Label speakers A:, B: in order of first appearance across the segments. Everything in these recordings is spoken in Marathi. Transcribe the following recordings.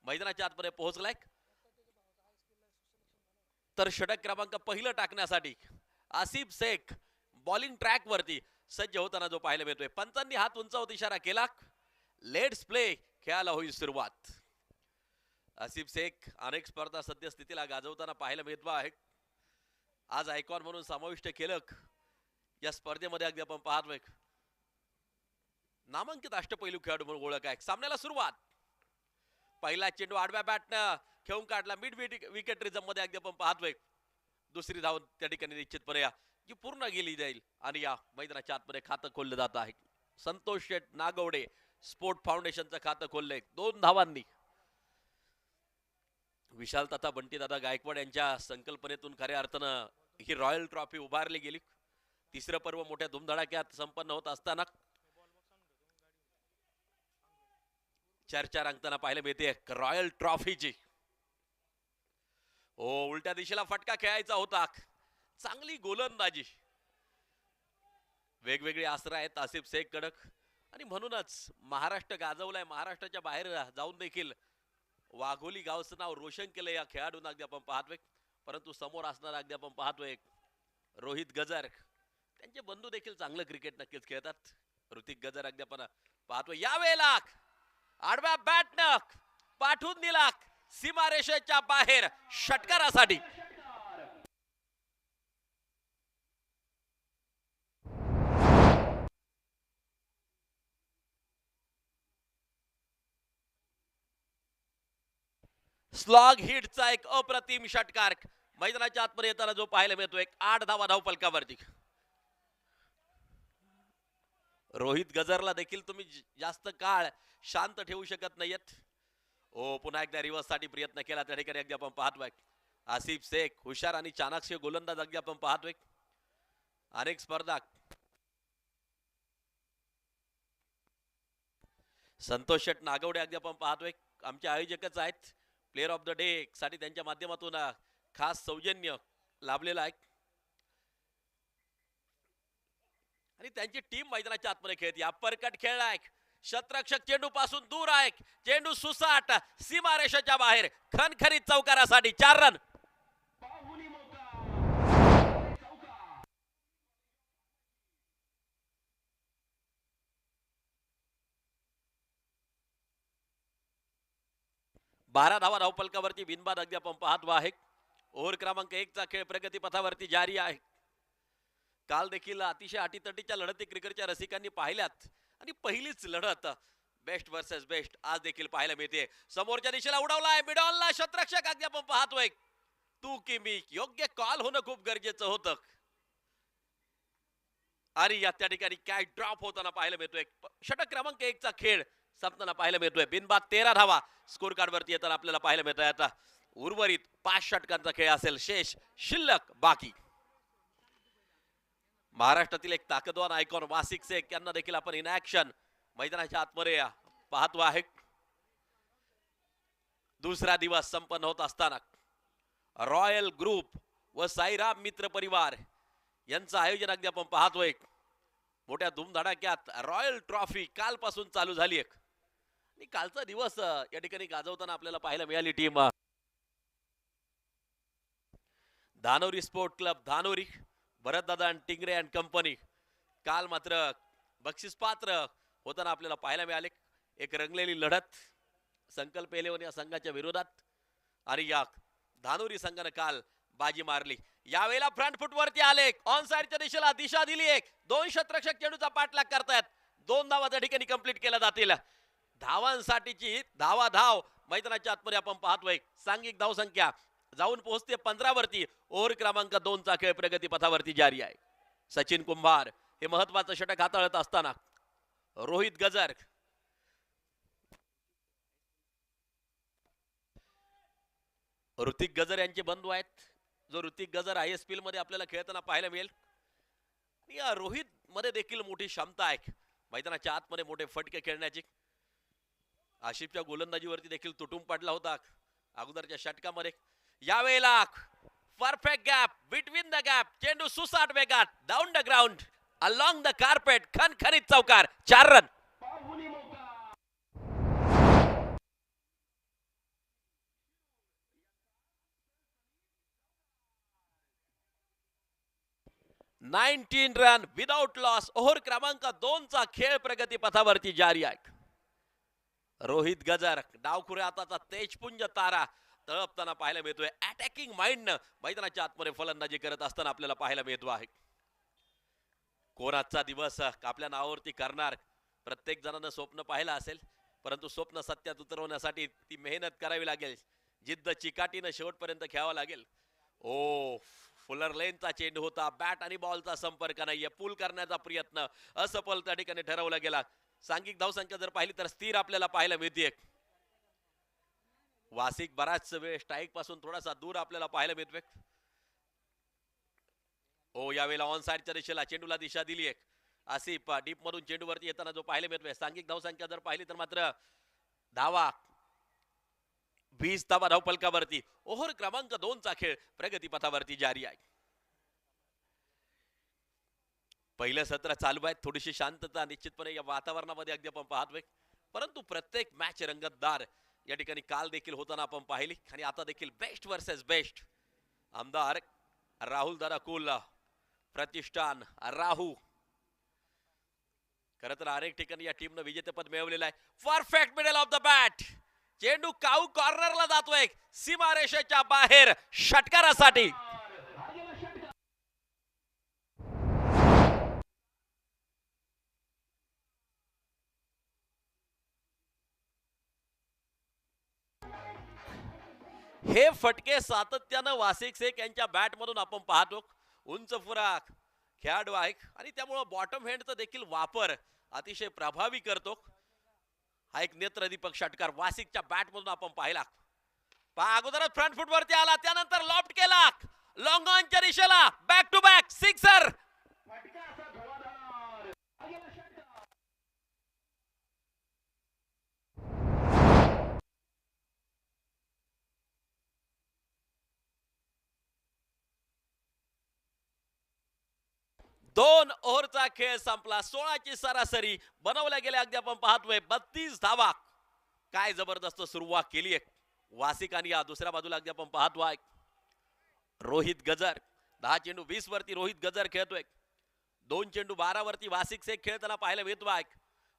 A: मैदानाच्या आतमध्ये पोहोचलाय, तर षटक क्रमांक पहिलं टाकण्यासाठी आसिफ शेख बॉलिंग ट्रॅक वरती सज्ज होताना जो पाहायला मिळतोय. पंचांनी हात उंचावत इशारा केला, लेट्स प्ले, खेळाला होईल सुरुवात. आसिफ शेख अनेक स्पर्धा सद्यस्थितीला गाजवताना पाहायला मिळतो आहे. आज आयकॉन म्हणून समाविष्ट केलं या स्पर्धेमध्ये. अगदी आपण पाहतोय नामांकित अष्टपैलू खेळाडू म्हणून ओळख आहे. सामन्याला सुरुवात. पहिला चेंडू आडव्या बॅटनं खेळून काढला मिड विकेट रिझम मध्ये. अगदी आपण पाहतोय दुसरी धाव त्या ठिकाणी निश्चितपणे जी पूर्ण गेली जाईल आणि या मैदानाच्या आतमध्ये खातं खोललं जात आहे. संतोष शेठ नागवडे स्पोर्ट फाउंडेशनचं खातं खोललंय 2 धावांनी. विशाल तथा बंटी दादा गायकवाड यांच्या संकल्पनेतून खऱ्या अर्थानं ही रॉयल ट्रॉफी उभारली गेली. तिसरं पर्व मोठ्या धुमधडाक्यात संपन्न होत असताना चर्चा रंगताना पाहायला मिळते रॉयल ट्रॉफीची. उलट्या दिशेला फटका खेळायचा होता. चांगली गोलंदाजी, वेगवेगळी अस्त्र आहेत आसिफ शेख कडक आणि म्हणूनच महाराष्ट्र गाजवलाय. महाराष्ट्राच्या बाहेर जाऊन देखील वाघोली गावचं नाव रोशन केलं या खेळाडूंना. अगदी आपण पाहतोय, परंतु समोर असणारा अगदी आपण पाहतोय रोहित गजर. त्यांचे बंधू देखील चांगलं क्रिकेट नक्कीच खेळतात. ऋतिक गजर अगदी आपण पाहतोय. यावेळेला आडव्या बॅटनं पाठवून दिला सीमारेषेच्या बाहेर षटकारासाठी. स्लॉग हिटचा एक अप्रतिम षटकार मैदानाच्या आतमध्ये येताना जो पाहायला मिळतो. 8 धावा धावफलकावरती. रोहित गजरला देखील तुम्ही जास्त काळ शांत ठेवू शकत नाहीयेत. पुन्हा एकदा रिव्हर्स साठी प्रयत्न केला त्या ठिकाणी. अगदी आपण पाहतोय आसिफ शेख हुशार आणि चाणक्य गोलंदाज. अगदी आपण पाहतोय अनेक स्पर्धा. संतोष शेठ नागवडे अगदी आपण पाहतोय आमचे आयोजकच आहेत. प्लेअर ऑफ द डे साठी त्यांच्या माध्यमातून खास सौजन्य लाभलेलं आहे आणि त्यांची टीम मैदानाच्या आतमध्ये खेळते. अपरकट खेळलाय, शतरक्षक चेंडू पासून दूर आहे. चेंडू सुसाट सीमारेषेच्या बाहेर. खणखरीत चौकारासाठी 4 रन. बारा धावा धावफलकावरती बिनबाद. अगदी आपण पाहतो आहे ओव्हर क्रमांक 1 चा खेळ प्रगती पथावरती जारी आहे. काल देखील अतिशय अटीतटीच्या लढती क्रिकेटच्या रसिकांनी पाहिल्यात आणि पहिलीच लढत बेस्ट वर्सेस बेस्ट आज देखील पाहायला मिळते. समोरच्या दिशेला उडवलाय मिडॉनला शतरक्षक. अगदी आपण पाहतोय तू की मी. योग्य कॉल होणं खूप गरजेचं होतं आणि या त्या ठिकाणी काय ड्रॉप होताना पाहायला मिळतोय. षटक क्रमांक 1 चा खेळ संपताना पाहायला मिळतोय. बिनबाद 13 धावा स्कोर कार्ड वरती येताना आपल्याला पाहायला मिळतोय. आता उर्वरित 5 षटकांचा खेळ असेल, शेष शिल्लक बाकी. महाराष्ट्रातील एक ताकदवान आयकॉन वासिक शेख यांना देखील आपण इन ऍक्शन मैदानाच्या आतमध्ये पाहतो आहे. दुसरा दिवस संपन्न होत असताना रॉयल ग्रुप व साईराम मित्र परिवार यांचं आयोजन अगदी आपण पाहतोय. मोठ्या धुमधडाक्यात रॉयल ट्रॉफी कालपासून चालू झाली आहे आणि कालचा दिवस या ठिकाणी गाजवताना आपल्याला पाहायला मिळाली team Dhanori sport club Dhanori, Bharat Dada आणि टिंगरे अँड कंपनी. काल मात्र बक्षीस पात्र होताना आपल्याला पाहायला मिळाले. एक रंगलेली लढत संकल्प 11 या संघाच्या विरोधात आणि या धानोरी संघाने काल बाजी मारली. यावेळेला फ्रंट फुट वरती आले, ऑन साइडच्या दिशेला दिशा दिली. 2 शतरक्षक चेंडूचा पाठलाग करतायत. 2 धावा त्या ठिकाणी कंप्लीट केल्या जातील. धावांसाठीची धाव मैदानाच्या आतमध्ये आपण पाहतोय. सांघिक धावसंख्या जाऊन पोहोचते 15 वरती. ओव्हर क्रमांक 2 चा खेळ प्रगती पथावरती जारी आहे. सचिन कुंभार हे महत्वाचं षटक हाताळत असताना रोहित गजर ऋतिक गजर यांचे बंधू आहेत. जो ऋतिक गजर ISPL मध्ये आपल्याला खेळताना पाहायला मिळेल. या रोहित मध्ये देखील मोठी क्षमता आहे मैदानाच्या आतमध्ये मोठे फटके खेळण्याची. आशिफच्या गोलंदाजीवरती देखील तुटून पडला होता अगोदरच्या षटकामध्ये. यावेळेला perfect gap between the gap. चेंडू सुसाट वेगात down the ground along the carpet. खणखणीत चौकार 4 run. 19 run without loss. Over क्रमांक 2 चा खेळ प्रगती पथावरती जारी आहे. रोहित गजर डावखुऱ्या हाताचा तेजपुंज तारा तळपताना पाहायला मिळतोय. अटॅकिंग माइंडनं मैदानाच्या आतमध्ये फलंदाजी करत असताना आपल्याला पाहायला मिळतो आहे. कोण आजचा दिवस आपल्या नावावरती करणार, प्रत्येक जणांना स्वप्न पाहिलं असेल, परंतु स्वप्न सत्यात उतरवण्यासाठी ती मेहनत करावी लागेल. जिद्द चिकाटीनं शेवटपर्यंत खेळावं लागेल. ओ फुलर लेनचा चेंडू होता. बॅट आणि बॉलचा संपर्क नाहीये. पूल करण्याचा प्रयत्न असफल त्या ठिकाणी ठरवला गेला. सांघिक धावसंख्या जर पाहिली तर स्थिर आपल्याला पाहायला मिळते. वासिक बराच वेळ स्ट्राईक पासून थोडासा दूर आपल्याला पाहायला मिळतोय. ओ यावेळेला ऑन साइडच्या दिशेला चेंडूला दिशा दिली आहे. आसिफ डीप मधून चेंडू वरती येताना जो पाहायला मिळतोय. सांघिक धावसंख्या जर पाहिली तर मात्र धावा 20 धावा धावफलकावरती. ओव्हर क्रमांक 2 चा खेळ प्रगती पथावरती जारी आहे. पहिलं सत्र चालू आहे. थोडीशी शांतता निश्चितपणे या वातावरणामध्ये अगदी आपण पाहतोय, परंतु प्रत्येक मॅच रंगतदार या ठिकाणी काल देखील होताना आपण पाहिली आणि आता देखील बेस्ट वर्सेस बेस्ट. आमदार राहुल दादा कुल प्रतिष्ठान राहू, खरं तर अनेक ठिकाणी या टीमनं विजेतेपद मिळवलेलं आहे. Perfect middle of the bat. चेंडू काऊ कॉर्नरला जातोय सीमारेषेच्या बाहेर षटकारासाठी. हे फटके सातत्यानं वासिक शेख यांच्या बॅट मधून आपण पाहतो. उंच फुराक खेळाडू आहे आणि त्यामुळे बॉटम हँडचा देखील वापर अतिशय प्रभावी करतो. हा एक नेत्रदीपक षटकार वासिकच्या बॅट मधून आपण पाहिला. अगोदरच फ्रंट फुट वरती आला, त्यानंतर लॉफ्ट केला लॉंग ऑनच्या दिशेला. Back to back sixer. दोन ओव्हरचा खेळ संपला. 16 ची सरासरी बनवल्या गेल्या. अगदी आपण पाहतोय 32 धावा. काय जबरदस्त सुरुवात केली आहे वासिकांनी. या दुसऱ्या बाजूला अगदी आपण पाहतोय रोहित गजर 10 चेंडू 20 वरती रोहित गजर खेळतोय. 2 चेंडू 12 वरती वासिक शेख खेळताना पाहायला मिळतोय.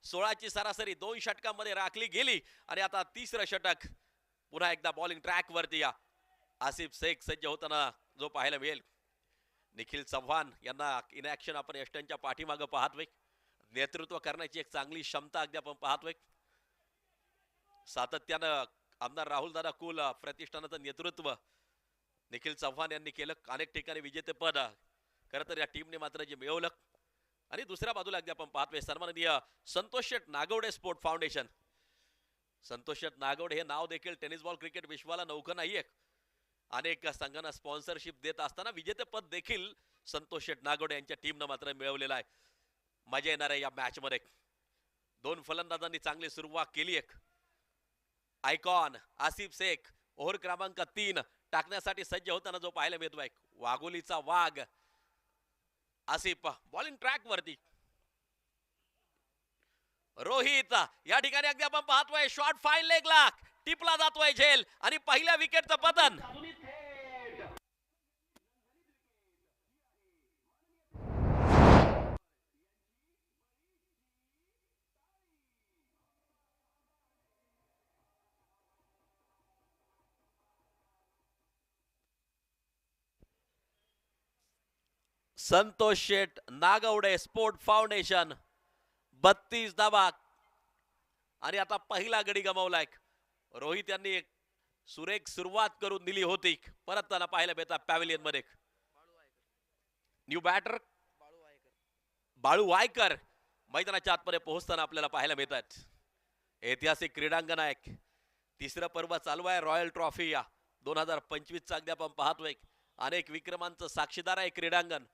A: 16 ची सरासरी 2 षटकांमध्ये राखली गेली आणि आता तिसरं षटक पुन्हा एकदा बॉलिंग ट्रॅक वरती या आसिफ शेख सज्ज होताना जो पाहायला मिळेल. निखिल चव्हाण यांना इन ऍक्शन आपण यष्टनच्या पाठीमागे पाहतोय. नेतृत्व करण्याची एक चांगली क्षमता अगदी आपण पाहतोय. सातत्यानं आमदार राहुल दादा कुल प्रतिष्ठानाचं नेतृत्व निखिल चव्हाण यांनी केलं. अनेक ठिकाणी विजेतेपद खरं तर या टीमने मात्र जे मिळवलं. आणि दुसऱ्या बाजूला अगदी आपण पाहतोय सन्माननीय संतोष शेठ नागवडे स्पोर्ट फाउंडेशन. संतोष शेठ नागवडे हे नाव देखील टेनिस बॉल क्रिकेट विश्वाला नौकं नाहीये. अनेक संघांना स्पॉन्सरशिप देत असताना विजेतेपद देखील संतोष शेठ नागवडे यांच्या टीमनं मात्र मिळवलेलं आहे. मजा येणार आहे या मॅच मध्ये. 2 फलंदाजांनी चांगली सुरुवात केली. एक आयकॉन आसिफ शेख ओव्हर क्रमांक 3 टाकण्यासाठी सज्ज होताना जो पाहायला मिळतोय. वाघोलीचा वाघ आसिफ बॉलिंग ट्रॅक वरती. रोहित या ठिकाणी अगदी आपण पाहतोय शॉट फाईन लेगला टिपला जातोय झेल आणि पहिल्या विकेटचं पतन. संतोष शेठ नागवडे स्पोर्ट फाउंडेशन 32 धावा आणि आता पहिला गडी गमावलाय. रोहित यांनी एक सुरेख सुरुवात करून दिली होती. परत त्यांना पाहायला मिळतात पॅव्हिलियन मध्ये. न्यू बॅटर बाळू वायकर मैदानाच्या आतमध्ये पोहोचताना आपल्याला पाहायला मिळतात. ऐतिहासिक क्रीडांगण आहे. तिसरं पर्व चालू आहे रॉयल ट्रॉफी या 2025 चा. अगदी आपण पाहतोय अनेक विक्रमांचं साक्षीदार आहे क्रीडांगण.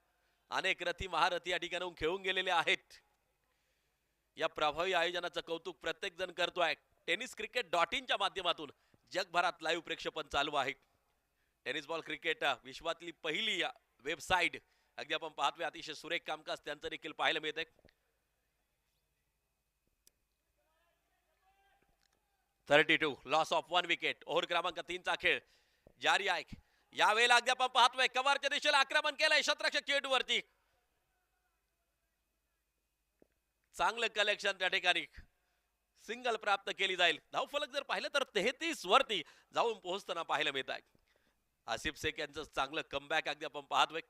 A: अनेक रथी महारथी या ठिकाणाहून खेळून गेलेले आहेत. या प्रभावी आयोजनाचं कौतुक प्रत्येक जण करतोय. tenniscricket.in च्या माध्यमातून जगभरात लाईव्ह प्रक्षेपण चालू आहे. टेनिस बॉल क्रिकेट विश्वातली पहिली वेबसाईट अगदी आपण पाहतोय. अतिशय सुरेख कामकाज त्यांचं देखील पाहायला मिळतंय. 32 लॉस ऑफ 1 विकेट. ओव्हर क्रमांक 3 चा खेळ जारी आहे. यावेळेला अगदी आपण पाहतोय कव्हरच्या दिशेला आक्रमण केलंय शतरक्षक चेंडूवरती. चांगलं कलेक्शन त्या ठिकाणी सिंगल प्राप्त केली जाईल. धावफलक जर पाहिलं तर 33 वरती जाऊन पोहोचताना पाहायला मिळत आहे. आसिफ शेख यांचं चांगलं कमबॅक अगदी आपण पाहतोय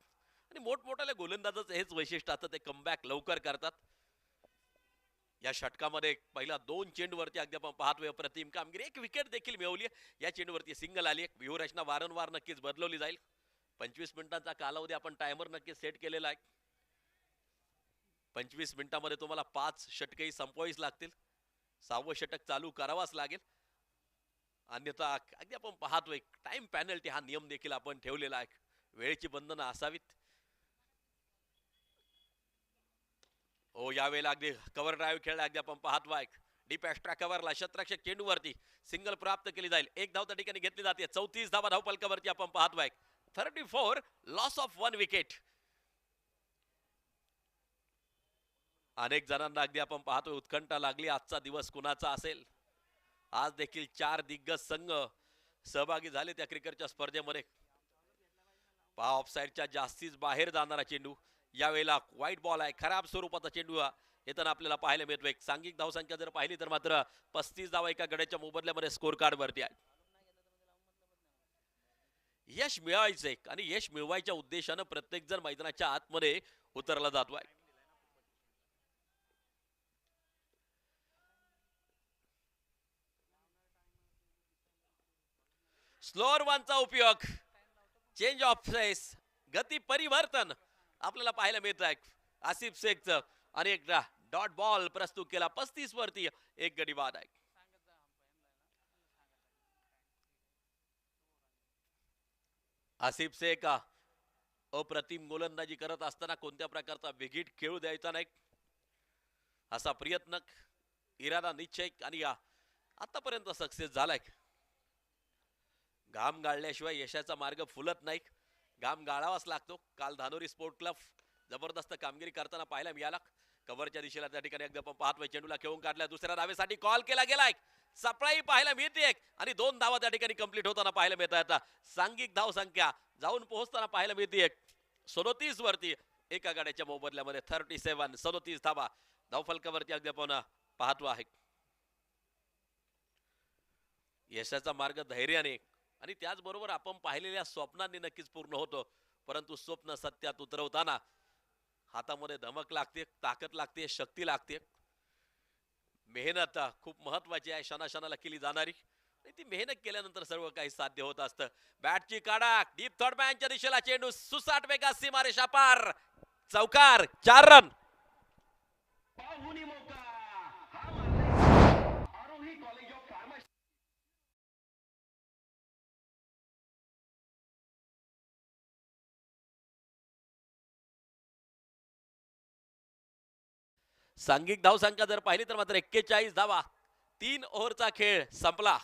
A: आणि मोठमोठ्या गोलंदाजाचं हेच वैशिष्ट्य असतं, ते कमबॅक लवकर करतात. या षटकामध्ये पहिला 2 चेंडूवरती अगदी आपण पाहतोय अप्रतिम कामगिरी. एक विकेट देखील मिळवली. या चेंडूवरती सिंगल आली. व्यूहरचना वारंवार नक्कीच बदलवली जाईल. 25 मिनिटांचा कालावधी आपण टायमर नक्कीच सेट केलेला आहे. 25 मिनिटांमध्ये तुम्हाला 5 षटकही संपवावीच लागतील. 6वं षटक चालू करावाच लागेल, अन्यथा अगदी आपण पाहतोय टाइम पॅनल्टी हा नियम देखील आपण ठेवलेला आहे. वेळेची बंधनं असावीत. हो, यावेळेला अगदी कव्हर ड्राईव्ह खेळला अगदी आपण पाहतोय. डीप एक्स्ट्रा कव्हरला शतरक्षक चेंडूवरती सिंगल प्राप्त केली जाईल. एक धाव त्या ठिकाणी घेतली जाते. 34 धावा धावफलकावरती आपण पाहतोय. 34 लॉस ऑफ 1 विकेट. अनेक जणांना अगदी आपण पाहतोय उत्कंठा लागली आजचा दिवस कुणाचा असेल. आज देखील 4 दिग्गज संघ सहभागी झाले त्या क्रिकेटच्या स्पर्धेमध्ये. पहा, ऑफसाईडच्या जास्तीच बाहेर जाणारा चेंडू. यावेळेला व्हाईट बॉल आहे. खराब स्वरूपाचा चेंडू येताना आपल्याला पाहायला मिळतो. एक सांघिक धावसंख्या जर पाहिली तर मात्र 35 धावा एका गड्याच्या मोबदल्यामध्ये स्कोर कार्ड वरती आहे. यश मिळवायचंय आणि यश मिळवायच्या उद्देशानं प्रत्येक जण मैदानाच्या आतमध्ये उतरला जातोय. स्लोअर वनचा उपयोग, चेंज ऑफ फेस, गती परिवर्तन आपल्याला पाहायला मिळत आहे. आसिफ शेखचं आणि एक डॉट बॉल प्रस्तुत केला. 35 वरती एक गडी बाद आहे. आसिफ शेख अप्रतिम गोलंदाजी करत असताना कोणत्या प्रकारचा विकेट खेळू द्यायचा नाही असा प्रयत्न, इरादा, निश्चय आणि आतापर्यंत सक्सेस झालाय. घाम गाळल्याशिवाय यशाचा मार्ग फुलत नाही. घाम गाळावाच लागतो. काल धानोरी स्पोर्ट क्लब जबरदस्त कामगिरी करताना पाहायला मिळाला. कव्हरच्या दिशेला त्या ठिकाणी एकदा आपण पाहतोय. चेंडूला खेळून काढल्या. दुसऱ्या धावेसाठी कॉल केला गेलाय. सप्लाई पाहायला मिळते आणि 2 धावा त्या ठिकाणी कंप्लीट होताना पाहायला मिळत आहेत. सांघिक धाव संख्या जाऊन पोहोचताना पाहायला मिळते 37 वरती एका गाड्याच्या मोबदल्यामध्ये. 37 धावा धावफलकावरती अगदी आपण पाहतो आहे. यशाचा मार्ग धैर्याने आणि त्याचबरोबर आपण पाहिलेल्या स्वप्नांनी नक्कीच पूर्ण होतो. परंतु स्वप्न सत्यात उतरवताना हातामध्ये धमक लागते, ताकद लागते, शक्ती लागते. मेहनत खूप महत्वाची आहे, क्षणाक्षणाला केली जाणारी. ती मेहनत केल्यानंतर सर्व काही साध्य होत असतं. बॅटची काढा, डीप थर्ड मॅनच्या दिशेला चेंडू सुसाट वेगात सीमारेषा पार, चौकार, 4 रन. सांघिक धावसंख्या जर पाहिली तर मात्र 41 धावा. 3 ओव्हरचा खेळ संपला.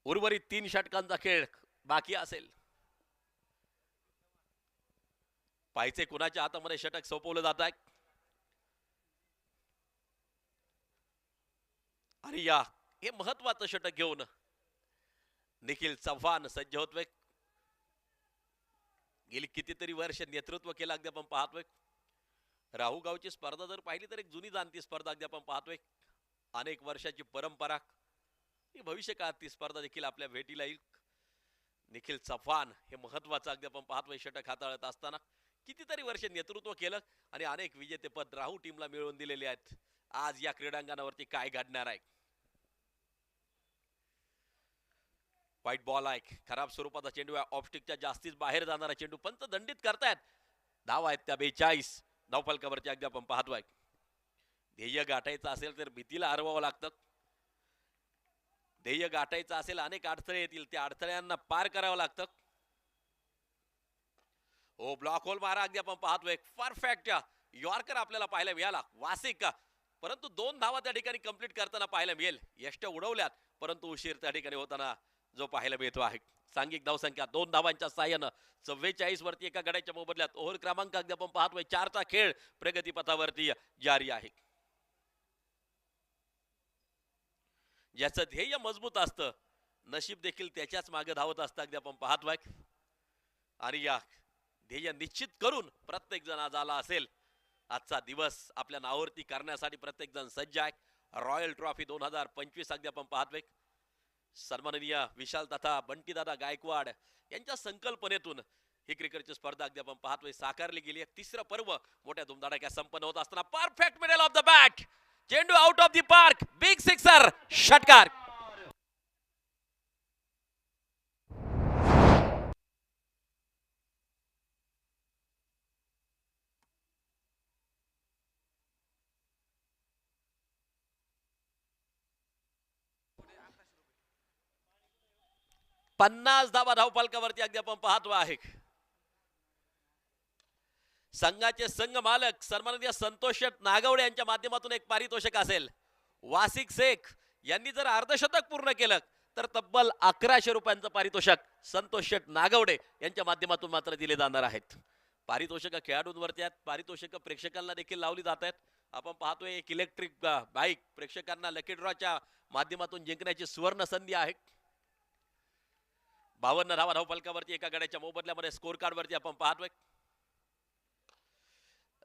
A: उर्वरित 3 षटकांचा खेळ बाकी असेल. पाहिजे कुणाच्या हातामध्ये षटक सोपवलं जात आहे. आणि हे महत्वाचं षटक घेऊन निखिल चव्हाण सज्ज होतोय. गेली कितीतरी वर्ष नेतृत्व केलं अगदी आपण पाहतोय. राहू गावची स्पर्धा जर पाहिली तर एक जुनी जाणती स्पर्धा अगदी आपण पाहतोय. अनेक वर्षाची परंपरा. भविष्य काळात ती स्पर्धा देखील आपल्या भेटीला येईल. निखिल चव्हाण हे महत्वाचं अगदी आपण पाहतोय षटक हाताळत असताना. कितीतरी वर्ष नेतृत्व केलं आणि अनेक विजेतेपद राहू टीमला मिळवून दिलेले आहेत. आज या क्रीडांगणावरती काय घडणार आहे. व्हाईट बॉल आहे. खराब स्वरूपाचा चेंडू आहे. ऑफस्टिकच्या जास्तीच बाहेर जाणारा चेंडू. पंच दंडित करतायत. धाव आहेत त्या 42 धावफलकावरती अगदी आपण पाहतोय. ध्येय गाठायचं असेल तर भीतीला हरवावं लागतं. ध्येय गाठायचं असेल अनेक अडथळे येतील, त्या अडथळ्यांना पार करावं लागतं. हो, ब्लॉक होल मारा अगदी आपण पाहतोय. परफेक्ट यॉर्कर आपल्याला पाहायला मिळाला. वासिक परंतु 2 धावा त्या ठिकाणी कंप्लीट करताना पाहायला मिळेल. यष्ट्या उडवल्यात परंतु उशीर त्या ठिकाणी होताना जो पाहायला मिळतो आहे. सांघिक धावसंख्या 2 धावांच्या साह्यानं 44 वरती एका गड्याच्या मोबदल्यात. ओव्हर क्रमांक अगदी आपण पाहतोय 4चा खेळ प्रगतीपथावरती जारी आहे. ज्याचं ध्येय मजबूत असतं नशीब देखील त्याच्याच मागे धावत असतं अगदी आपण पाहतोय. आणि ध्येय निश्चित करून प्रत्येक जण आज आला असेल आजचा दिवस आपल्या नावावरती करण्यासाठी प्रत्येक जण सज्ज आहे। रॉयल ट्रॉफी 2025 अगदी आपण पाहतोय सन्माननीय विशाल तथा बंटीदादा गायकवाड यांच्या संकल्पनेतून ही क्रिकेटची स्पर्धा अगदी आपण पाहतोय साकारली गेली आहे। तिसरं पर्व मोठ्या धुमधडाक्यात संपन्न होत असताना perfect middle of the bat, चेंडू out of the park, big sixer, षटकार। पन्नास धावा धावफलकावरती अगदी आपण पाहतो आहे। संघाचे संघ मालक सन्माननीय संतोष नागवडे यांच्या माध्यमातून एक पारितोषिक असेल। वासिक शेख यांनी जर अर्धशतक पूर्ण केलं तर तब्बल 1100 रुपयांचं पारितोषिक संतोष नागवडे यांच्या माध्यमातून मात्र दिले जाणार आहेत। पारितोषिक खेळाडूंवरती आहेत, पारितोषिक प्रेक्षकांना देखील लावली जात आहेत। आपण पाहतोय एक इलेक्ट्रिक बाईक प्रेक्षकांना लकी ड्रॉच्या माध्यमातून जिंकण्याची सुवर्ण संधी आहे। 52 धावा धावफलकावरती एका गड्याच्या मोबदल्यामध्ये स्कोर कार्ड वरती आपण पाहतोय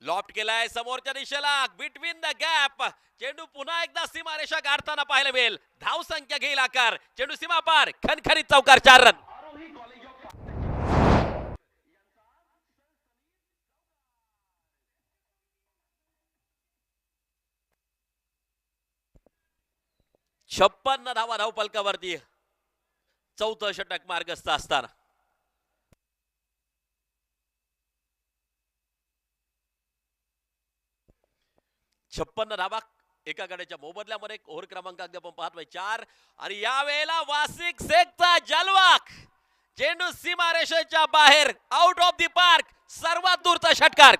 A: लॉफ्ट केलाय समोरच्या दिशेला, बिटवीन द गॅप, चेंडू पुन्हा एकदा सीमारेषा गाठताना पाहायला मिळेल। धाव संख्या घेईल आकार, चेंडू सीमा पार, खणखणीत चौकार, 4 रन। छप्पन्न धावा धावफलकावरती चौथं षटक मार्गस्थ असताना 56 धावा एका गड्याच्या मोबदल्यामध्ये ओव्हर क्रमांक अगदी आपण पाहतोय 4 आणि यावेळेला वासिक शेखचा जलवा, चेंडू सीमारेषेच्या बाहेर, आउट ऑफ द पार्क, सर्वात दूरचा षटकार।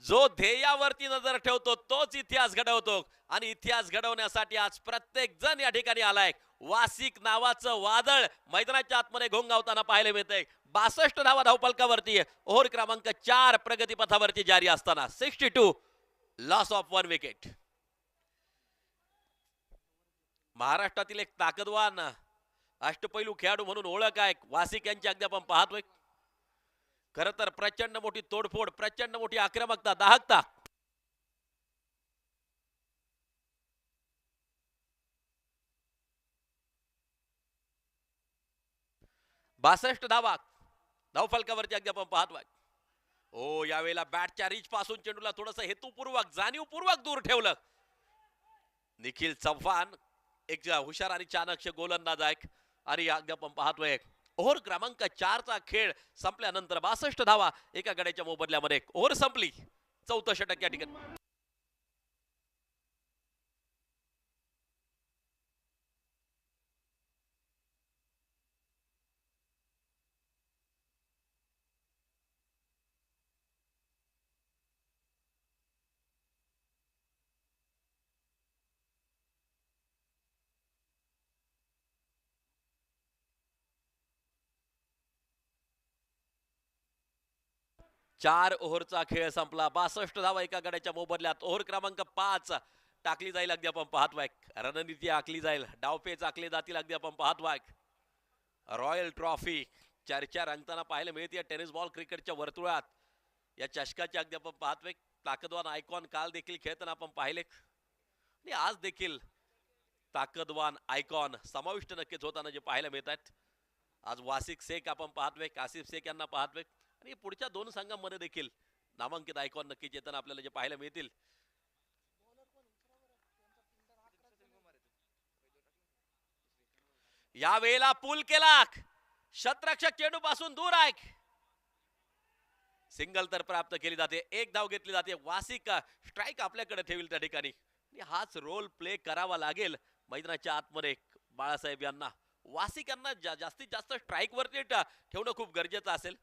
A: जो ध्येयावरती नजर ठेवतो तोच इतिहास घडवतो आणि इतिहास घडवण्यासाठी आज प्रत्येक जण या ठिकाणी आलाय। वासिक नावाचं वादळ मैदानाच्या आतमध्ये घोंगावताना पाहायला मिळतंय। 62 धावा धावफलकावरती ओव्हर क्रमांक 4 प्रगती पथावरती जारी असताना 62 लॉस ऑफ 1 विकेट। महाराष्ट्रातील एक ताकदवान अष्टपैलू खेळाडू म्हणून ओळख आहे वासिक यांची अगदी आपण पाहतोय। खर तर प्रचंड मोठी तोडफोड, प्रचंड मोठी आक्रमकता, दाहकता। बासष्ट धावा धावफलकावरती अगदी आपण पाहतोय। ओ यावेळेला बॅटच्या रीच पासून चेंडूला थोडस हेतुपूर्वक जाणीवपूर्वक दूर ठेवलं निखिल चव्हाण, एक हुशार आणि चाणक्य गोलंदाज आहे आणि अगदी आपण पाहतोय ओव्हर क्रमांक 4 चा खेळ संपल्यानंतर 62 धावा एका गड्याच्या मोबदल्यामध्ये ओव्हर संपली। चौथं षटक या ठिकाणी। चार ओव्हरचा खेळ संपला। 62 धावा एका गड्याच्या मोबदल्यात ओव्हर क्रमांक 5 टाकली जाईल अगदी आपण पाहतोय। रणनीती आखली जाईल, डावपेच आखले जातील अगदी आपण पाहतोय। रॉयल ट्रॉफी चर्चा रंगताना पाहायला मिळते टेनिस बॉल क्रिकेटच्या वर्तुळात। या चषकाची अगदी आपण पाहतोय ताकदवान आयकॉन काल देखील खेळताना आपण पाहिले आणि आज देखील ताकदवान आयकॉन समाविष्ट नक्कीच होताना जे पाहायला मिळतात। आज वासिक शेख आपण पाहतोय, कासिफ शेख यांना पाहतोय आणि पुढच्या 2 संघांमध्ये देखील नामांकित आयकॉन नक्कीच येताना आपल्याला जे पाहायला मिळतील। या वेळेला पूल केला, शतरक्षक चेंडू पासून दूर आहे, सिंगल तर प्राप्त केली जाते, एक धाव घेतली जाते। वासिक स्ट्राइक आपल्याकडे ठेवील त्या ठिकाणी हाच रोल प्ले करावा लागेल मैदानाच्या आतमध्ये बाळासाहेब यांना। वासिक यांना जास्तीत जास्त स्ट्राइक वरती ठेवणं खूप गरजेचं असेल।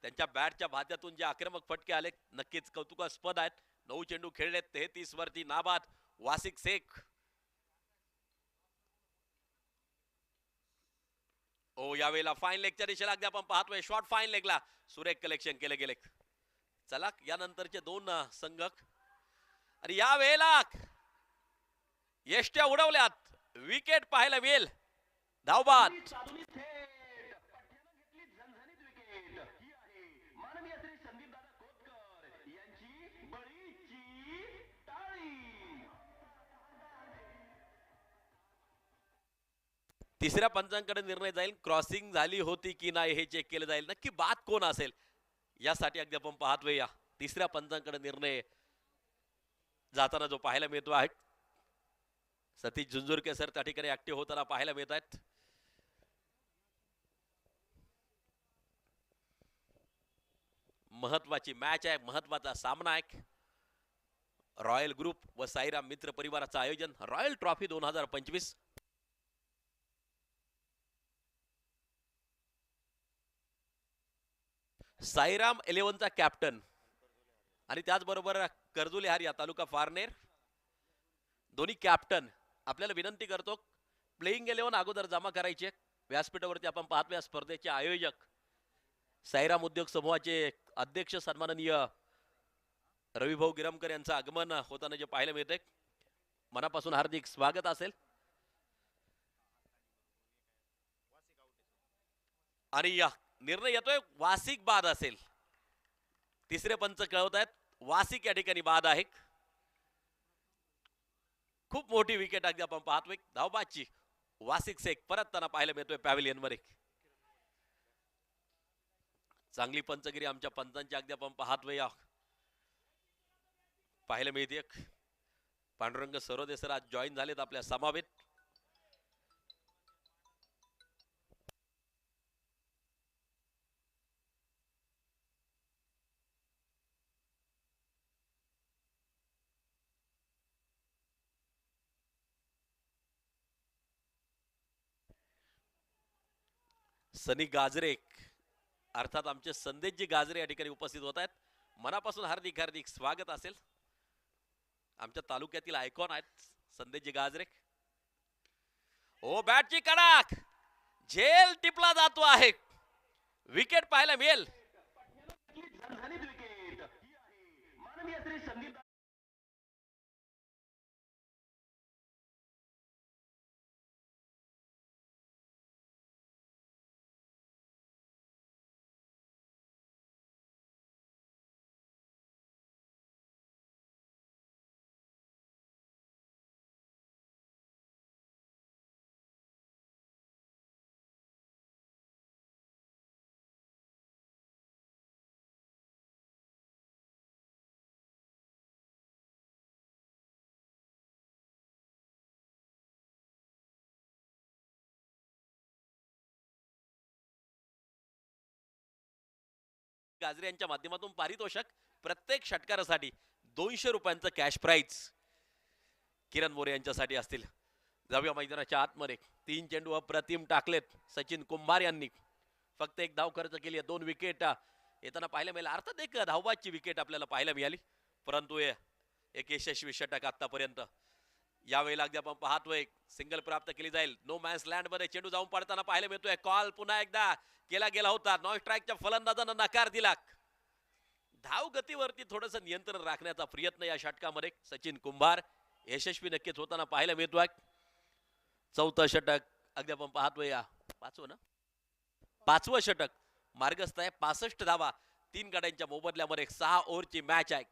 A: त्यांच्या बॅटच्या भात्यातून जे आक्रमक फटके आले नक्कीच कौतुकास्पद आहेत। 9 चेंडू खेळले, 33 वरती नाबाद वासिक शेख। ओ यावेळेला फाईन लेगच्या दिशेला अगदी आपण पाहतोय शॉर्ट फाईन लेगला सुरेख कलेक्शन केले गेले। चला यानंतरचे 2 संघ आणि या वेळेला यष्ट्या उडवल्यात विकेट पाहायला मिळेल. धावबाद तिसऱ्या पंचांकडे निर्णय जाईल. क्रॉसिंग झाली होती की नाही हे चेक केलं जाईल. नक्की बाद कोण असेल यासाठी अगदी आपण पाहतोय. या तिसऱ्या पंचांकडे निर्णय जाताना जो पाहायला मिळतो आहे. सतीश झुंझुरके सर त्या ठिकाणी ऍक्टिव्ह होताना पाहायला मिळत आहेत. महत्वाची मॅच आहे, महत्वाचा सामना आहे. रॉयल ग्रुप व साईराम मित्र परिवाराचं आयोजन रॉयल ट्रॉफी 2025. साईराम 11चा कॅप्टन आणि त्याचबरोबर कर्जुले हारिया तालुका फारनेर दोन्ही कॅप्टन. आपल्याला विनंती करतो प्लेइंग 11 अगोदर जमा करायचे. व्यासपीठावरती आपण पाहतो या स्पर्धेचे आयोजक साईराम उद्योग समूहाचे अध्यक्ष सन्माननीय रविभाऊ गिरमकर यांचं आगमन होताना जे पाहायला मिळते. मनापासून हार्दिक स्वागत असेल. आणि निर्णय येतोय वासिक बाद असेल. तिसरे पंच कळवत आहेत वासिक या ठिकाणी बाद आहे. खूप मोठी विकेट अगदी आपण पाहतोय. धावबादची वासिक शेख परत त्यांना पाहायला मिळतोय पॅव्हिलियन मध्ये. चांगली पंचगिरी आमच्या पंचांची अगदी आपण पाहतोय. पाहायला मिळते. पांडुरंग सरोदे सर आज जॉईन झालेत आपल्या समावेत. सनी गाजरे अर्थात आमचे संदेशजी गाजरे या ठिकाणी उपस्थित होत आहेत. मनापासून हार्दिक हार्दिक स्वागत असेल. आमच्या तालुक्यातील आयकॉन आहेत संदेशजी गाजरे. ओ बॅटची कडाक झेल टिपला जातो आहे. विकेट पाहायला मिळेल. गाजरे यांच्या माध्यमातून पारितोषिक प्रत्येक षटकारासाठी 200 रुपयांचं कॅश प्राइज किरण मोरे यांच्यासाठी असतील. जाऊया मैदानाच्या आतमध्ये. 3 चेंडू अप्रतिम टाकलेत सचिन कुंभार यांनी. फक्त एक धाव खर्च केली आहे. 2 विकेट येताना पाहायला मिळाले. अर्थात एक धावबादची विकेट आपल्याला पाहायला मिळाली. परंतु एक यशस्वी षटक आतापर्यंत. यावेळेला अगदी आपण पाहतोय सिंगल प्राप्त केली जाईल. नो मॅन्स लँड मध्ये चेंडू जाऊन पडताना पाहायला मिळतोय. कॉल पुन्हा एकदा केला गेला होता. नॉन स्ट्राईकच्या फलंदाजानं नकार दिला. धाव गतीवरती थोडस नियंत्रण राखण्याचा प्रयत्न या षटकामध्ये सचिन कुंभार यशस्वी नक्कीच होताना पाहायला मिळतोय. चौथं षटक अगदी आपण पाहतोय. पाचवं षटक मार्गस्थ आहे. 65 धावा 3 गड्यांच्या मोबदल्यामध्ये 6 ओव्हरची मॅच आहे.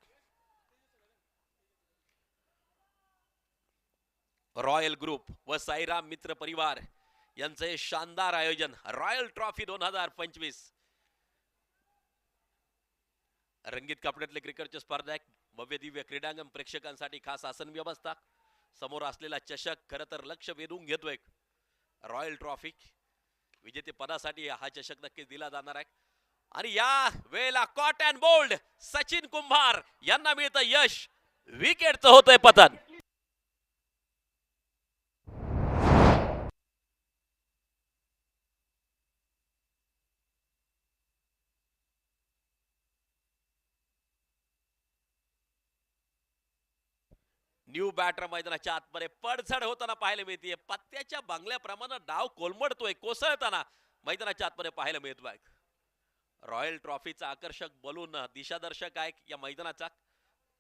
A: रॉयल ग्रुप व साईराम मित्र परिवार यांचं हे शानदार आयोजन रॉयल ट्रॉफी 2025. रंगीत कपड्यातले क्रिकेटची स्पर्धा आहे. भव्य दिव्य क्रीडांगण प्रेक्षकांसाठी खास आसन व्यवस्था. समोर असलेला चषक खरं तर लक्ष वेधून घेतोय. रॉयल ट्रॉफी विजेते पदासाठी हा चषक नक्कीच दिला जाणार आहे. आणि या वेळेला कॉट अँड बोल्ड सचिन कुंभार यांना मिळतं यश. विकेटचं होतंय पतन. न्यू बॅटर मैदानाच्या आतमध्ये पडझड होताना पाहायला मिळते. पत्त्याच्या बांगल्याप्रमाणे डाव कोलमडतोय कोसळताना मैदानाच्या आतमध्ये पाहायला मिळतोय. रॉयल ट्रॉफीचा आकर्षक बलून दिशादर्शक आहे या मैदानाचा.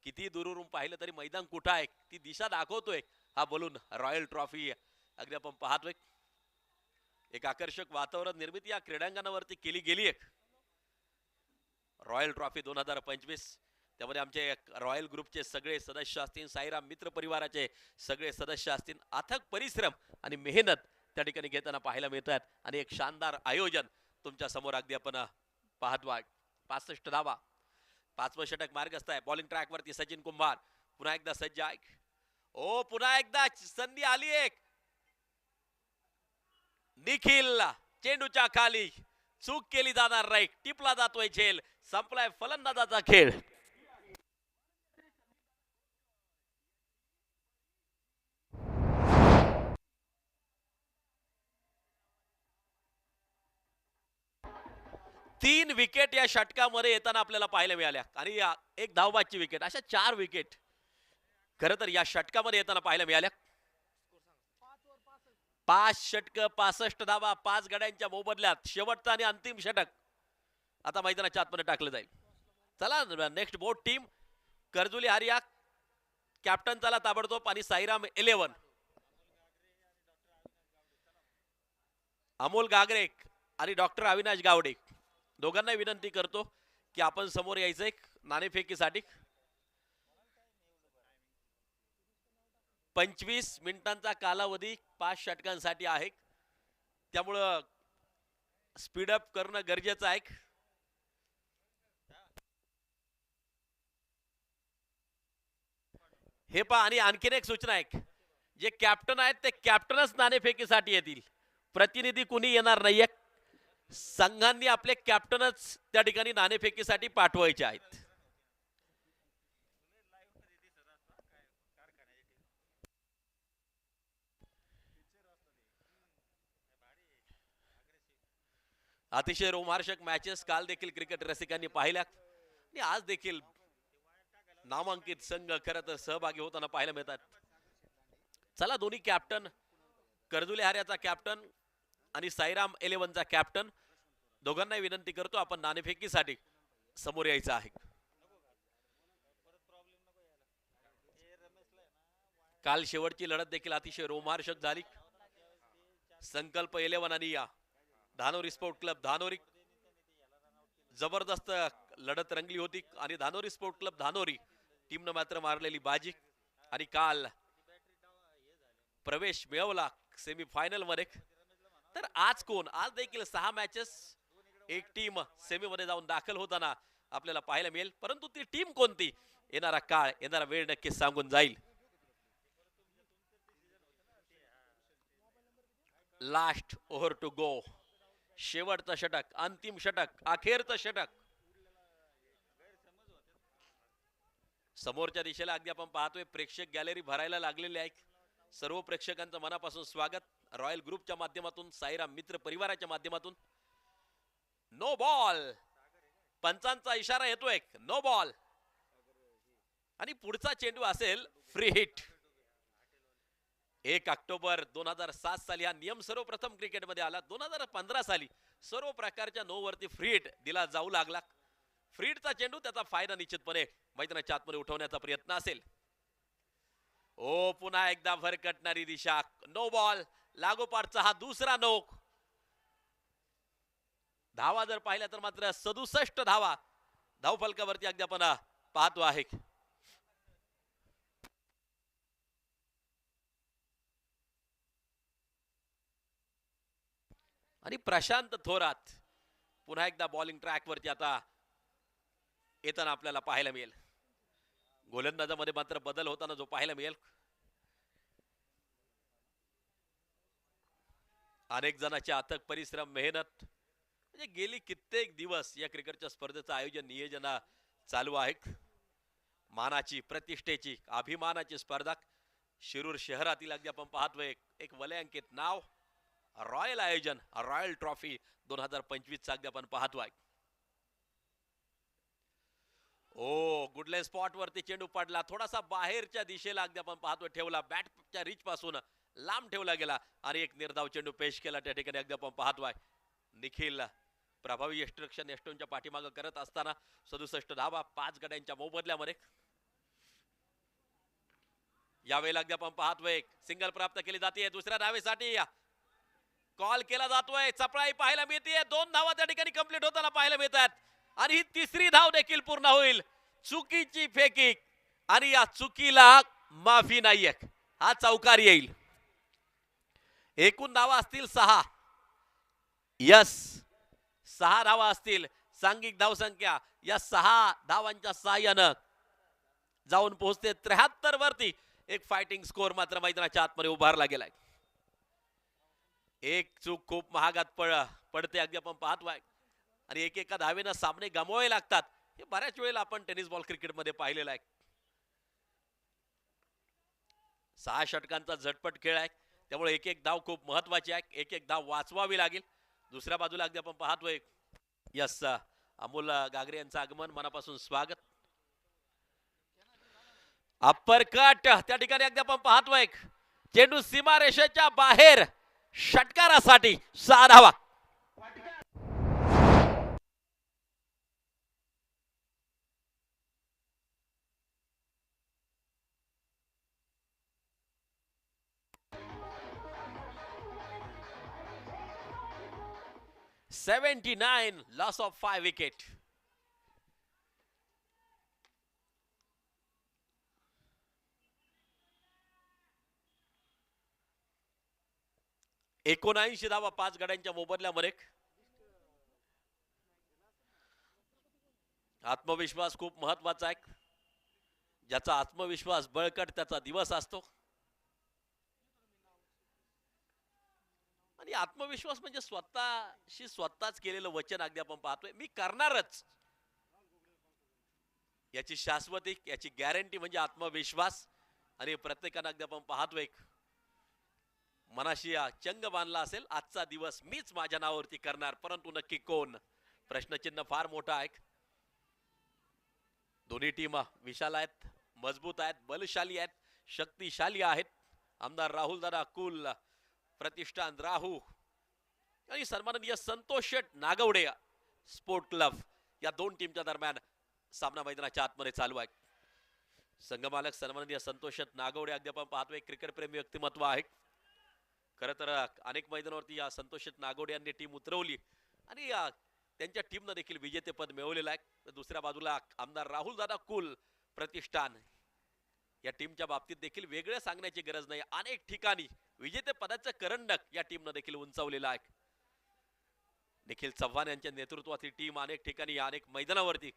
A: किती दुरून पाहिलं तरी मैदान कुठं आहे ती दिशा दाखवतोय हा बलून. रॉयल ट्रॉफी अगदी आपण पाहतोय एक आकर्षक वातावरण निर्मिती या क्रीडांगणावरती केली गेली आहे. रॉयल ट्रॉफी 2025 त्यामध्ये आमचे रॉयल ग्रुपचे सगळे सदस्य असतील, साईराम मित्र परिवाराचे सगळे सदस्य असतील, अथक परिश्रम आणि मेहनत त्या ठिकाणी घेताना पाहायला मिळतात आणि एक शानदार आयोजन तुमच्या समोर अगदी आपण पाहतो आहे. 65 धावा, 5वं षटक मार्गस्थ आहे. बॉलिंग ट्रॅक वरती सचिन कुंभार पुन्हा एकदा सज्ज आहे. ओ पुन्हा एकदा संधी आली एक. निखिल चेंडूच्या खाली चूक केली जाणार नाही. टिपला जातोय झेल. संपलाय फलंदाजाचा खेळ. तीन विकेट या षटकामध्ये येताना आपल्याला पाहायला मिळाल्या आणि एक धावबादची विकेट, अशा 4 विकेट खरं तर या षटकामध्ये येताना पाहायला मिळाल्या. 5 षटक 65 धावा 5 गड्यांच्या मोबदल्यात शेवटचं आणि अंतिम षटक आता मैदानाच्या आतमध्ये टाकलं जाईल. चला नेक्स्ट बोट टीम कर्जुली हारिया कॅप्टन चला ताबडतोब आणि साईराम 11 अमोल गागरे आणि डॉक्टर अविनाश गावडे दोघांना विनंती करतो की आपण समोर यायचंय नाणेफेकीसाठी. 25 मिनिटांचा कालावधी 5 षटकांसाठी आहे, त्यामुळं स्पीडअप करणं गरजेचं आहे. हे पहा आणि आणखीन एक सूचना आहे, जे कॅप्टन आहेत ते कॅप्टनच नाणेफेकीसाठी येतील, प्रतिनिधी कुणी येणार नाहीये. संघांनी आपले कॅप्टनच त्या ठिकाणी नाणेफेकीसाठी पाठवायचे आहेत. अतिशय रोमांचक मॅचेस काल देखील क्रिकेट रसिकांनी पाहिल्या आणि आज देखील नामांकित संघ खरं तर सहभागी होताना पाहायला मिळतात. चला दोन्ही कॅप्टन कर्जुले हार्याचा कॅप्टन आणि साईराम 11चा कॅप्टन दोघांना विनंती करतो आपण नाणेफेकीसाठी समोर यायचं आहे. काल शेवटची लढत देखील अतिशय रोमांचक झाली. संकल्प 11 आणि या धानोरी स्पोर्ट क्लब धानोरी जबरदस्त लढत रंगली होती आणि धानोरी स्पोर्ट क्लब धानोरी टीमनं मात्र मारलेली बाजी आणि काल प्रवेश मिळवला सेमीफायनल मध्ये. तर आज कोण, आज देखील 6 मॅचेस एक टीम सेमी मध्ये जाऊन दाखल होताना आपल्याला पाहायला मिळेल, परंतु ती टीम कोणती येणारा काळ येणारा वेळ नक्कीच सांगून जाईल. लास्ट ओव्हर टू गो, शेवटचं षटक, अंतिम षटक, अखेरचं षटक. समोरच्या दिशेला अगदी आपण पाहतोय प्रेक्षक गॅलरी भरायला लागलेली आहे. सर्व प्रेक्षकांचं मनापासून स्वागत रॉयल ग्रुपच्या माध्यमातून, साईराम मित्र परिवाराच्या माध्यमातून. नो बॉल, पंचांचा इशारा येतोय, नो बॉल आणि पुढचा चेंडू असेल फ्री हिट. 1 ऑक्टोबर 2007 साली हा नियम सर्वप्रथम क्रिकेटमध्ये आला. 2015 साली सर्व प्रकारच्या नो वरती फ्री हिट दिला जाऊ लागला. फ्री हिटचा चेंडू त्याचा फायदा निश्चितपणे मैदानाच्या आतमध्ये उठवण्याचा प्रयत्न असेल. ओ पुन्हा एकदा भरकटणारी दिशा, नो बॉल, लागोपाठचा हा दुसरा नोक. धावा जर पाहिल्या तर मात्र 67 धावा धावफलकावरती अगदी आपण पाहतो आहे. आणि प्रशांत थोरात पुन्हा एकदा बॉलिंग ट्रॅक वरती आता येताना आपल्याला पाहायला मिळेल. गोलंदाजामध्ये मात्र बदल होताना जो पाहायला मिळेल. अनेक जणांचे अथक परिश्रम मेहनत म्हणजे गेली कित्येक दिवस या क्रिकेटच्या स्पर्धेचं आयोजन नियोजन चालू आहे. मानाची, प्रतिष्ठेची, अभिमानाची स्पर्धा शिरूर शहरातील अगदी आपण पाहतोय एक वलयांकित नाव, रॉयल आयोजन, रॉयल ट्रॉफी 2025 अगदी आपण पाहतोय. ओ गुडले स्पॉट वरती चेंडू पडला, थोडासा बाहेरच्या दिशेला अगदी आपण पाहतोय ठेवला, बॅटच्या रीच पासून लांब ठेवला गेला आणि एक निर्धाव चेंडू पेश केला त्या ठिकाणी अगदी आपण पाहतोय. निखिल प्रभावी यष्टरक्षण यष्टोंच्या पाठीमागे करत असताना 67 धावा 5 गड्यांच्या मोबदल्यामध्ये. यावेळेला अगदी आपण पाहतोय सिंगल प्राप्त केली जाते दुसऱ्या धावेसाठी कॉल केला जातोय चपळाई पाहायला मिळते 2 धावा त्या ठिकाणी कंप्लीट होताना पाहायला मिळतात आणि ही तिसरी धाव देखील पूर्ण होईल चुकीची फेकी आणि या चुकीला माफी नाहीये हा चौकार येईल एकूण धावा असतील 6 यस 6 धावा असतील सांघिक धावसंख्या या 6 धावांच्या सहाय्यानं जाऊन पोहोचते 73 वरती एक फायटिंग स्कोर मात्र मैदानाच्या आतमध्ये उभारला गेलाय एक चूक खूप महागात पडते अगदी आपण पाहतोय आणि एका धावेनं सामने गमवावे लागतात हे बऱ्याच वेळेला आपण टेनिस बॉल क्रिकेटमध्ये पाहिलेलं आहे 6 षटकांचा झटपट खेळ आहे त्यामुळे एक धाव खूप महत्वाची आहे एक धाव वाचवावी लागेल दुसऱ्या बाजूला अगदी आपण पाहतोय यस अमोल गागरे यांचं आगमन मनापासून स्वागत अप्पर कट त्या ठिकाणी अगदी आपण पाहतोय चेंडू सीमारेषेच्या बाहेर षटकारासाठी 6 धावा $79 loss of 5 wicket. एकोणऐंशी धावा 5 गड्यांच्या मोबदल्यामध्ये आत्मविश्वास खूप महत्वाचा आहे ज्याचा आत्मविश्वास बळकट त्याचा दिवस असतो आणि आत्मविश्वास म्हणजे स्वतःशी स्वतःच केलेलं वचन अगदी आपण पाहतोय मी करणारच याची शाश्वती याची गॅरंटी म्हणजे आत्मविश्वास आणि प्रत्येकाने अगदी आपण पाहतोय मनाशी चंग बांधला असेल आजचा दिवस मीच माझ्या नावावरती करणार परंतु नक्की कोण प्रश्नचिन्ह फार मोठा आहे दोन्ही टीम विशाल आहेत मजबूत आहेत बलशाली आहेत शक्तिशाली आहेत आमदार राहुल दादा कुल प्रतिष्ठान राहू आणि सन्माननीय संतोष शेठ नागवडे स्पोर्ट क्लब या दोन टीमच्या दरम्यान सामना मैदानाच्या आतमध्ये चालू आहे संघमालक सन्माननीय संतोष शेठ नागवडे अगदी आपण पाहतोय क्रिकेट प्रेमी व्यक्तिमत्व आहे खरं तर अनेक मैदानावरती या संतोष शेठ नागवडे यांनी टीम उतरवली आणि त्यांच्या टीमनं देखील विजेतेपद मिळवलेलं आहे दुसऱ्या बाजूला आमदार राहुल दादा कुल प्रतिष्ठान या टीमच्या बाबतीत देखील वेगळं सांगण्याची गरज नाही अनेक ठिकाणी विजेतेपदाचं करंडक या टीमनं देखील उंचावलेलं आहे निखिल चव्हाण यांच्या नेतृत्वातील टीम अनेक ठिकाणी अनेक मैदानावरती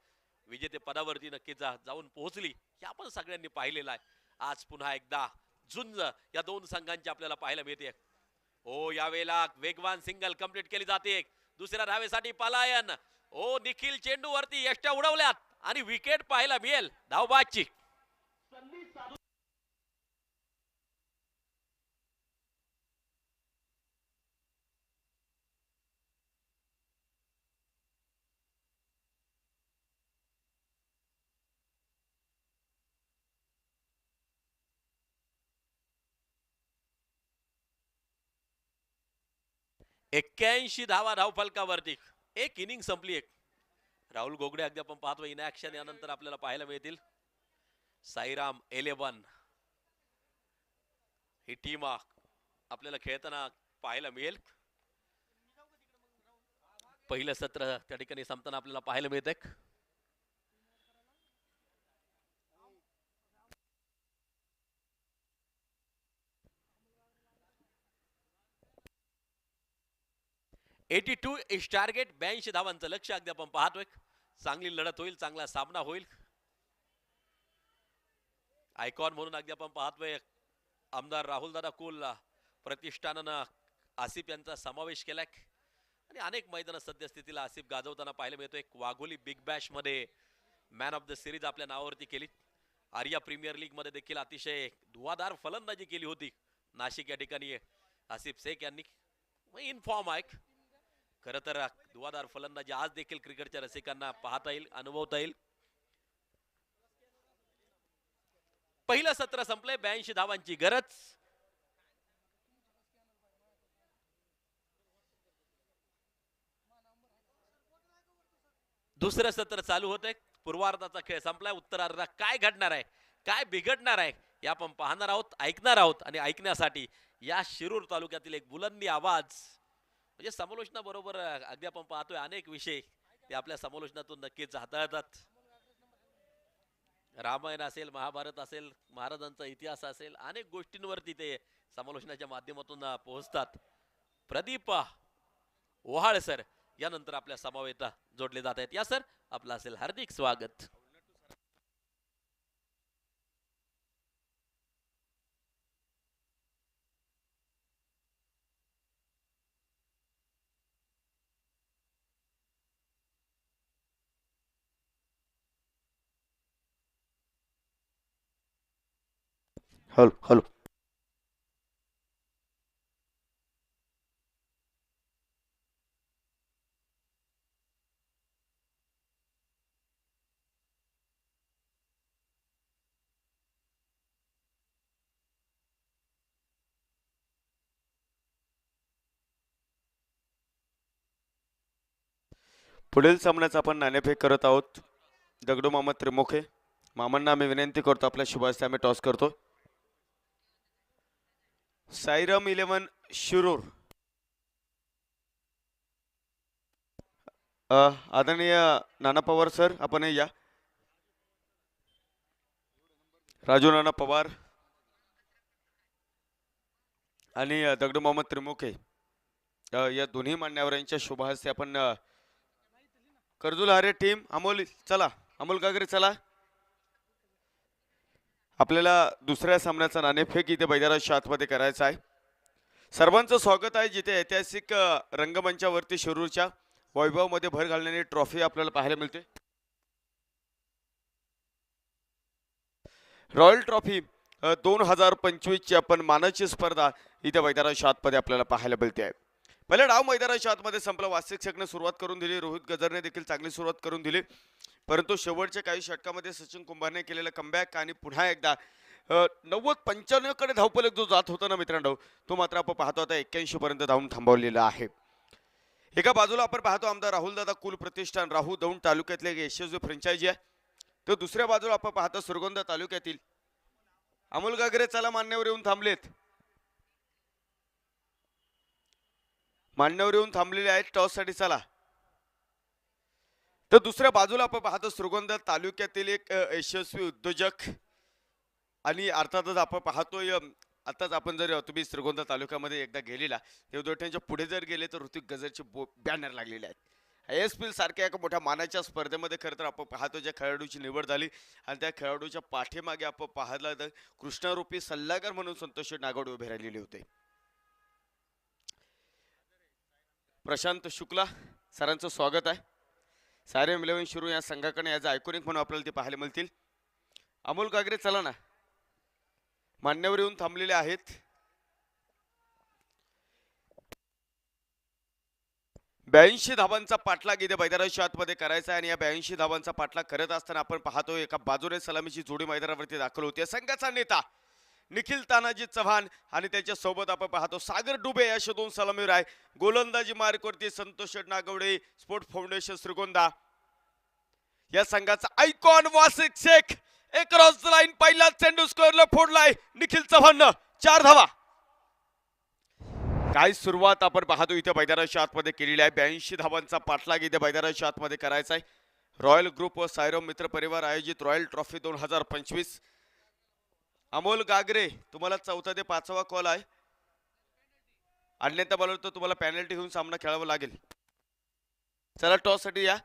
A: विजेतेपदावरती नक्कीच जाऊन पोहोचली हे आपण सगळ्यांनी पाहिलेलं आहे आज पुन्हा एकदा झुंज या दोन संघांची आपल्याला पाहायला मिळते ओ यावेळेला वेगवान सिंगल कंप्लीट केली जाते दुसऱ्या धावेसाठी पलायन ओ निखिल चेंडूवरती यष्ट्या उडवल्यात आणि विकेट पाहायला मिळेल धावबादची 81 धावा धावफलकावरती एक इनिंग संपली एक राहुल गोगडे अगदी आपण पाहतो इन ऍक्शन यानंतर आपल्याला पाहायला मिळतील साईराम 11 ही टीम आपल्याला खेळताना पाहायला मिळेल पहिलं सत्र त्या ठिकाणी संपताना आपल्याला पाहायला मिळते 82 इज टार्गेट 82 धावांचं लक्ष अगदी आपण पाहतोय चांगली लढत होईल चांगला सामना होईल आयकॉन म्हणून अगदी आपण पाहतोय आमदार राहुल दादा कुल प्रतिष्ठानानं आसिफ यांचा समावेश केलाय आणि अनेक मैदान सद्यस्थितीला आसिफ गाजवताना पाहायला मिळतोय वाघोली बिग बॅश मध्ये मॅन ऑफ द सिरीज आपल्या नावावरती केली आर्या प्रीमियर लीग मध्ये देखील अतिशय धुवाधार फलंदाजी केली होती नाशिक या ठिकाणी आसिफ शेख यांनी इन फॉर्म आहे खरं तर धुवाधार फलंदाजी आज देखील क्रिकेटच्या रसिकांना पाहता येईल अनुभवता येईल पहिलं सत्र संपले 82 धावांची गरज दुसरं सत्र चालू होते पूर्वार्धाचा खेळ संपलाय उत्तरार्धात काय घडणार आहे काय बिघडणार आहे हे आपण पाहणार आहोत, ऐकणार आहोत आणि ऐकण्यासाठी या शिरूर तालुक्यातील एक बुलंदी आवाज म्हणजे समालोचनाबरोबर अगदी आपण पाहतोय अनेक विषय ते आपल्या समालोचनातून नक्कीच हाताळतात. रामायण असेल, महाभारत असेल, महाराजांचा इतिहास असेल, अनेक गोष्टींवरती ते समालोचनाच्या माध्यमातून पोहोचतात. प्रदीप ओहाळ सर यानंतर आपल्या समवेत जोडले जात आहेत. या सर आपलं असेल हार्दिक स्वागत.
B: Hello hello. पुढील सामन्याचा आपण नाणेफेक करत आहोत. दगडू मामा त्रिमुखे मामांना आम्ही विनंती करतो, आपल्या शुभास्ते आम्ही टॉस करतो. साईराम 11 शिरूर. आदरणीय नाना पवार सर आपण या. राजू नाना पवार आणि दगडू मामा त्रिमुखे या दोन्ही मान्यवरांच्या शुभहस्ते आपण कर्जूल हारे टीम अमोल चला, अमोल गागरे चला. आपल्याला दुसऱ्या सामन्याचा नाणेफेक इथे बैदराच्या आतमध्ये करायचा आहे. सर्वांचं स्वागत आहे जिथे ऐतिहासिक रंगमंचावरती शिरूरच्या वैभवमध्ये भर घालणारी ट्रॉफी आपल्याला पाहायला मिळते. रॉयल ट्रॉफी 2025 ची आपण मानाची स्पर्धा इथे मैदानाच्या आतमध्ये आपल्याला पाहायला मिळते आहे. पहिला डाव मैदानाच्या आतमध्ये संपला. वासिक शेखने सुरुवात करून दिली, रोहित गजरने देखील चांगली सुरुवात करून दिली, परंतु शेवटच्या काही षटकामध्ये सचिन कुंभारने केलेला कमबॅक आणि पुन्हा एकदा 90-95 कडे धावफलक जो जात होता ना मित्रांनो, तो मात्र आपण पाहतो आता 81 पर्यंत धावून थांबवलेला आहे. एका बाजूला आपण पाहतो आमदार राहुल दादा कुल प्रतिष्ठान राहू दौंड तालुक्यातले एक यशस्वी फ्रँचायझी आहे, तर दुसऱ्या बाजूला आपण पाहतो सुरगोंदा तालुक्यातील अमोल गागरे चला मान्यवर येऊन थांबलेत. मान्यवर येऊन थांबलेले आहेत टॉस साठी चला. तर दुसऱ्या बाजूला आपण पाहतो सुरगोंदा तालुक्यातील एक यशस्वी उद्योजक आणि अर्थातच आपण पाहतोय आताच आपण जर तुम्ही श्रीगोंदा तालुक्यामध्ये एकदा गेलेला ते उद्योजकांच्या पुढे जर गेले तर ऋतिक गजरचे बॅनर लागलेले आहेत. ISPL सारख्या एका मोठ्या मानाच्या स्पर्धेमध्ये खरं तर आपण पाहतो ज्या खेळाडूची निवड झाली आणि त्या खेळाडूच्या पाठीमागे आपण पाहिलं तर कृष्णारूपी सल्लागार म्हणून संतोष नागवडे उभे राहिलेले होते. प्रशांत शुक्ला सरांचं स्वागत आहे. सायरम 11 शिरूर या संघाकडे याचं आयकॉनिक म्हणून आपल्याला ते पाहायला मिळतील. अमोल गागरे चला ना, मान्यवर येऊन थांबलेले आहेत. 82 धावांचा पाठलाग इथे मैदानाच्या आतमध्ये करायचा आहे आणि या 82 धावांचा पाठलाग करत असताना आपण पाहतोय एका बाजूने सलामीची जोडी मैदानावरती दाखल होती. संघाचा नेता निखिल तानाजी चव्हाण आणि त्याच्या सोबत आपण पाहतो सागर डुबे अशा दोन सलामीवर आहे. गोलंदाजी मार्कवरती संतोष नागवडे स्पोर्ट फाउंडेशन श्रीगोंदा. या संघाचा आयकॉन वासिक शेख एक क्रॉस लाईन पहिला चेंडू स्कोअरला फोडलाय निखिल चव्हाण 4 धावा. काय सुरुवात आपण पाहतो इथे मैदानाच्या आतमध्ये केलेली आहे. 82 धावांचा पाठलाग इथे मैदानाच्या आतमध्ये करायचा आहे. रॉयल ग्रुप व सायरोम मित्र परिवार आयोजित रॉयल ट्रॉफी 2025. अमोल गागरे तुम्हाला 4था ते 5वा कॉल आहे, अन्यथा बोलतो तुम्हाला पेनल्टी घेऊन सामना खेळावा लागेल. चला टॉस साठी या.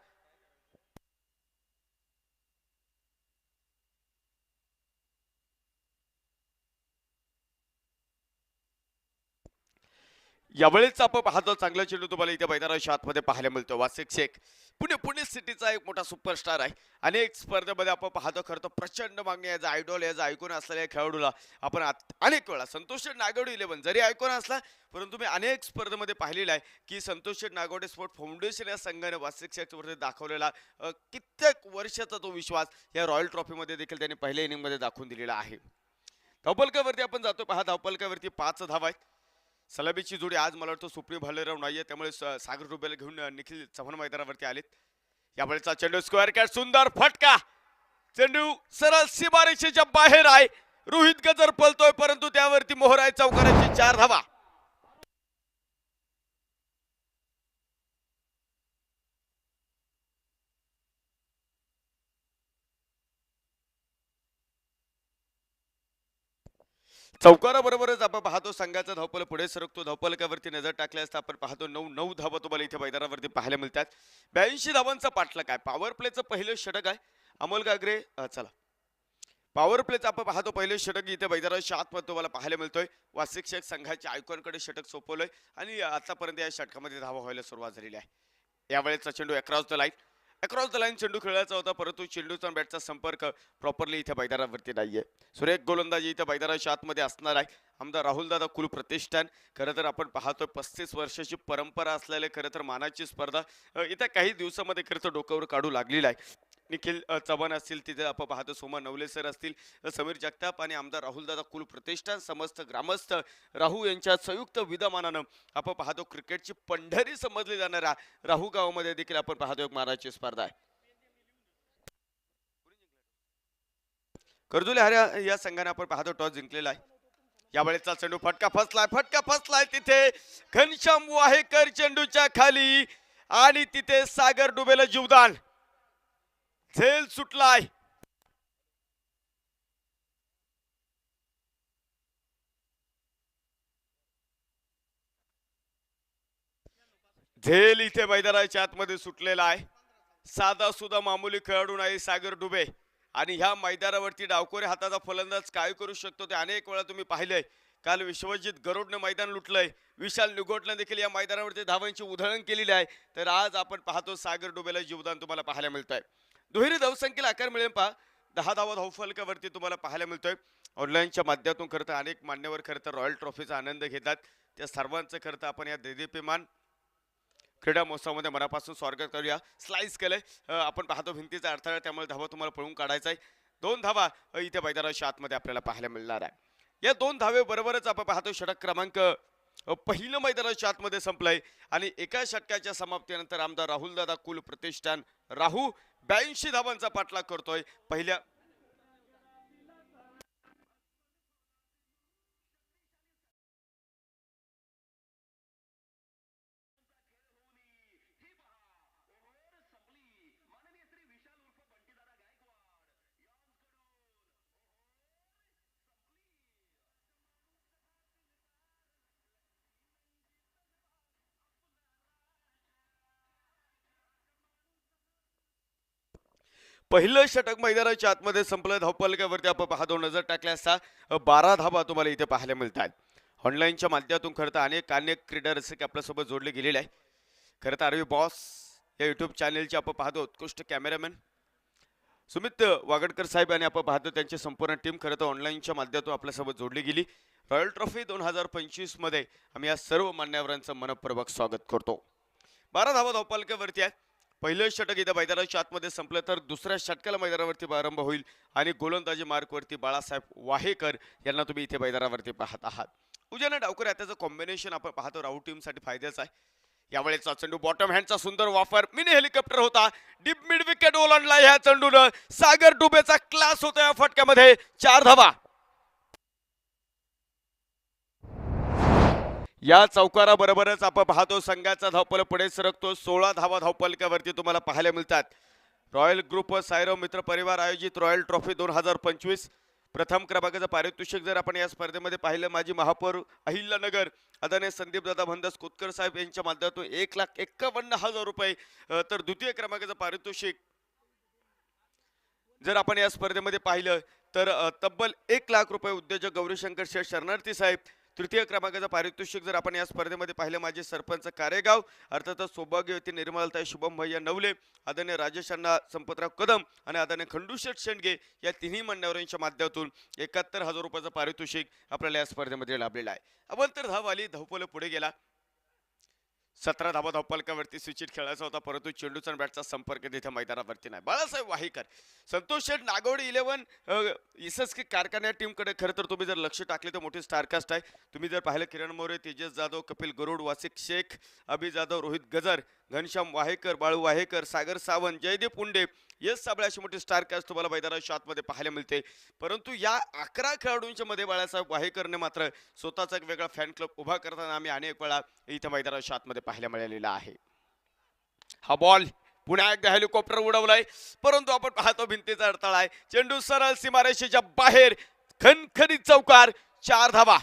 B: यावेळेस आपण पाहतो चांगला चेंडू तुम्हाला इथे मैदानाच्या आतमध्ये पाहायला मिळतो. वासिक शेख पुणे सिटीचा एक मोठा सुपरस्टार आहे. अनेक स्पर्धेमध्ये आपण पाहतो खरं तर प्रचंड मागणी याचा आयडॉल याचा आयकॉन असलेल्या खेळाडूला आपण अनेक वेळा संतोष नागवडे 11 जरी आयकॉन असला परंतु मी अनेक स्पर्धेमध्ये पाहिलेला आहे की संतोष नागवडे स्पोर्ट फाउंडेशन या संघाने वासिक शेखवरती दाखवलेला कित्येक वर्षाचा तो विश्वास या रॉयल ट्रॉफीमध्ये देखील त्यांनी पहिल्या इनिंगमध्ये दाखवून दिलेला आहे. धावपलकावरती आपण जातो पहा, धावपलकावरती 5 धावा आहेत. सलामीची जोडी आज मला वाटतं सुप्रिय भालेराव नाहीये, त्यामुळे सागर डुबेला घेऊन निखिल चव्हाण मैदानावरती आलेत. यावेळेचा चेंडू स्क्वेअर कॅट सुंदर फटका, चेंडू सरळ सीमारेषेच्या बाहेर आहे. रोहित गजर पलतोय परंतु त्यावरती मोहराय चौकाराची 4 धावा. चौकाराबरोबरच आपण पाहतो संघाचा धावपल पुढे सरकतो. धावपलकावरती नजर टाकली असता आपण पाहतो 9 धावा तुम्हाला इथे मैदानावरती पाहायला मिळतात. 82 धावांचा पाठलाग आहे. पॉवर प्लेचं पहिलं षटक आहे अमोल गागरे. चला पॉवर प्लेचं आपण पाहतो पहिलं षटक इथे मैदानाच्या आतमध्ये तुम्हाला पाहायला मिळतोय. वासिक शेख संघाच्या आयकॉनकडे षटक सोपवलंय आणि आतापर्यंत या षटकामध्ये धावा व्हायला सुरुवात झालेली आहे. यावेळेचा चेंडू अक्रॉस द लाईन चेंडू खेळायचा होता परंतु चेंडूचा बॅटचा संपर्क प्रॉपरली इथे मैदानावरती नाहीये. सुरेख गोलंदाजी इथे मैदानाच्या आतमध्ये असणार आहे. आमदार राहुल दादा कुल प्रतिष्ठान खरं तर आपण पाहतोय 35 वर्षाची परंपरा असलेले खरं तर मानाची स्पर्धा येत्या काही दिवसामध्ये खरं तर डोक्यावर काढू लागलेला आहे. निखिल चव्हाण असतील तिथे आपण पाहतो, सोमा नवले सर असतील, समीर जगताप आणि आमदार राहुल दादा कुल प्रतिष्ठान समस्त ग्रामस्थ राहू यांच्या संयुक्त विद्यमानानं आपण पाहतो क्रिकेटची पंढरी समजली जाणाऱ्या राहू गावामध्ये देखील आपण पाहतो एक मानाची स्पर्धा आहे. कर्जुले हऱ्या या संघाने आपण पाहतो टॉस जिंकलेला आहे. यावेळेचा चेंडू फटका फसलाय तिथे घनश्याम वाहेकर चेंडूच्या खाली आणि तिथे सागर डुबेला जीवदान. झेल सुटलाय. झेल इथे मैदानाच्या आतमध्ये सुटलेला आहे. साधा सुद्धा मामूली खेळाडू नाही सागर डुबे आणि ह्या मैदानावरती डावकोरे हाताचा फलंदाज काय करू शकतो ते अनेक वेळा तुम्ही पाहिलंय. काल विश्वजित गरुडने मैदान लुटलंय. विशाल निगोटने देखील या मैदानावरती धावांची उधळण केलेली आहे. तर आज आपण पाहतो सागर डुबेला जीवदान तुम्हाला पाहायला मिळत आहे. दुहेरी धावसंख्येला आकार मिळेल पहा 10 धावा धावफलकावरती तुम्हाला पाहायला मिळतोय. ऑनलाईनच्या माध्यमातून खरं तर अनेक मान्यवर खरं तर रॉयल ट्रॉफीचा आनंद घेतात. त्या सर्वांचं खरं तर आपण या देदीप्यमान क्रीडा महोत्सवामध्ये मनापासून स्वागत करूया. स्लाइस केलंय आपण पाहतो भिंतीचा अडथळा त्यामुळे धावा तुम्हाला पळून काढायचा आहे. 2 धावा इथे मैदानाच्या आतमध्ये आपल्याला पाहायला मिळणार आहे. या 2 धावे बरोबरच आपण पाहतो षटक क्रमांक पहिलं मैदानाच्या आतमध्ये संपलंय आणि एका षटकाच्या समाप्तीनंतर आमदार राहुल दादा कुल प्रतिष्ठान राहू 82 धावांचा पाठलाग करतोय. पहिल्या पहिलं षटक मैदानाच्या आतमध्ये संपलं. धावपलकावरती आपण पाहतो नजर टाकल्या असता 12 धावा तुम्हाला इथे पाहायला मिळतात. ऑनलाईनच्या माध्यमातून खरं तर अनेक क्रीडा रसिक आपल्यासोबत जोडले गेलेले आहे. खरं तर आरवी बॉस या युट्यूब चॅनेलचे आपण पाहतो उत्कृष्ट कॅमेरामॅन सुमित वागडकर साहेब आणि आपण पाहतो त्यांची संपूर्ण टीम खरं तर ऑनलाईनच्या माध्यमातून आपल्यासोबत जोडली गेली. रॉयल ट्रॉफी 2025 मध्ये आम्ही या सर्व मान्यवरांचं मनपूर्वक स्वागत करतो. 12 धावा धावपलकावरती आहे. पहिलं षटक इथं मैदानाच्या आतमध्ये संपलं तर दुसऱ्या षटकाला मैदानावरती प्रारंभ होईल आणि गोलंदाजी मार्कवरती बाळासाहेब वाहेकर यांना तुम्ही इथे मैदानावरती पाहत आहात. उद्यानं डावकर त्याचं कॉम्बिनेशन आपण पाहतो राहू टीमसाठी फायद्याचं आहे. यावेळेचा चेंडू बॉटम हँडचा सुंदर वापर मिनी हेलिकॉप्टर होता. डीप मिड विकेट ओलांडला ह्या चेंडूनं. सागर डुबेचा क्लास होता या फटक्यामध्ये. 4 धावा. या चौकाराबरोबरच आपण पाहतो संघाचा धावपल पुढे सरकतो. 16 धावा धावपलकावरती तुम्हाला पाहायला मिळतात. रॉयल ग्रुप व सायराव मित्र परिवार आयोजित रॉयल ट्रॉफी 2025 प्रथम क्रमांकाचं पारितोषिक जर आपण या स्पर्धेमध्ये पाहिलं माजी महापौर अहिल्यानगर आदरणीय संदीप दादा भंदस कोतकर साहेब यांच्या माध्यमातून 1,51,000 रुपये तर द्वितीय क्रमांकाचं पारितोषिक जर आपण या स्पर्धेमध्ये पाहिलं तर तब्बल 1,00,000 रुपये उद्योजक गौरीशंकर शेठ शरणार्थी साहेब. तृतीय क्रमांकाचं पारितोषिक जर आपण या स्पर्धेमध्ये पाहिलं माजी सरपंच कारेगाव अर्थातच सौभाग्यवती निर्मलताई शुभम भैया नवले, आदरणीय राजेश अण्णा संपतराव कदम आणि आदरणीय खंडूशेठ शेंडगे या तिन्ही मान्यवरांच्या माध्यमातून 71,000 रुपयाचं पारितोषिक आपल्याला या स्पर्धेमध्ये लाभलेलं आहे. अवंतर धाव आली. धावपल पुढे गेला. 17 धावा धावपलकावरती स्विचिट खेळायचा होता परंतु चेंडूचा बॅटचा संपर्क तिथे मैदानावरती नाही. बाळासाहेब वाहेकर संतोष शेठ नागवडी 11 इसएसके कारखान्या टीमकडे खरं तर तुम्ही जर लक्ष टाकले तर मोठी स्टारकास्ट आहे. तुम्ही जर पाहिलं किरण मोरे, तेजस जाधव, कपिल गरुड, वासिक शेख, अभि जाधव, रोहित गजर, घनश्याम वाहेकर, बाळू वाहेकर, सागर सावंत, जयदीप उंडे, येस साबळे अशी मोठी स्टार कास्ट तुम्हाला मैदानाच्या आतमध्ये पाहायला मिळते. परंतु या 11 खेळाडूंच्या मध्ये बाळासाहेब वाहेकरने मात्र स्वतःचा एक वेगळा फॅन क्लब उभा करताना आम्ही अनेक वेळा इथं मैदानाच्या आतमध्ये पाहायला मिळालेला आहे. हा बॉल पुन्हा एकदा हेलिकॉप्टर उडवलाय, परंतु आपण पाहतो भिंतीचा अडथळा आहे. चेंडू सरळ सीमारेषेच्या बाहेर, खणखणीत चौकार, 4 धावा.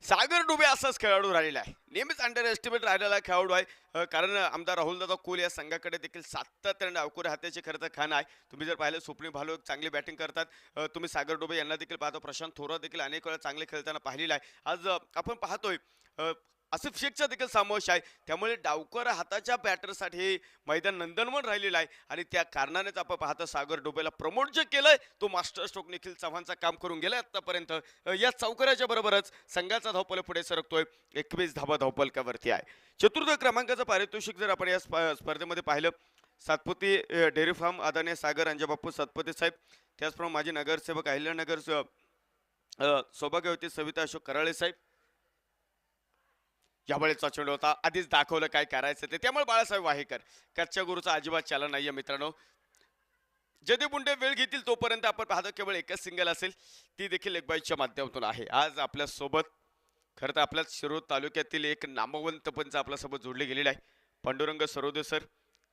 B: सागर डुबे असाच खेळाडू राहिलेला आहे, नेहमीच अंडर एस्टिमेट राहिलेला खेळाडू आहे. कारण आमदार राहुलदादा कोल या संघाकडे देखील सातत्याने अवकुरे हाताची खरं तर खाण आहे. तुम्ही जर पाहिलं स्वप्नील भालू चांगली बॅटिंग करतात, तुम्ही सागर डुबे यांना देखील पाहतो, प्रशांत थोरात देखील अनेक वेळा चांगले खेळताना पाहिलेला आहे. आज आपण पाहतोय आसिफ शेखचा देखील समावेश आहे. त्यामुळे डावकर हाताच्या बॅटरसाठी मैदान नंदनवन राहिलेलं आहे आणि त्या कारणानेच आपण पाहतो सागर डोबेला प्रमोट जे केलंय तो मास्टर स्ट्रोक निखिल चव्हाणचा काम करून गेलाय आतापर्यंत. या चौकऱ्याच्या बरोबरच संघाचा धावपल पुढे सरकतोय, 21 धावा धावपलकावरती आहे. चतुर्थ क्रमांकाचं पारितोषिक जर आपण या स्पर्धेमध्ये पाहिलं, सातपुती डेअरी फार्म आदरणीय सागर अंजबापू सातपुते साहेब, त्याचप्रमाणे माजी नगरसेवक अहिल्यानगर सौभाग्यवती सविता अशोक कराळे साहेब. यावेळेचा चेंडू होता, आधीच दाखवलं काय करायचं ते, त्यामुळे बाळासाहेब वाहेकर कच्च्या गुरुचा अजिबात चालन नाहीये मित्रांनो. जयदीप मुंडे वेळ घेतील तोपर्यंत आपण पाहतो केवळ एकच सिंगल असेल, ती देखील एक बाईच्या माध्यमातून आहे. आज आपल्या सोबत खरं तर आपल्या शिरूर तालुक्यातील एक नामवंत पंच आपल्यासोबत जोडले गेलेले आहे, पांडुरंग सरोदे सर.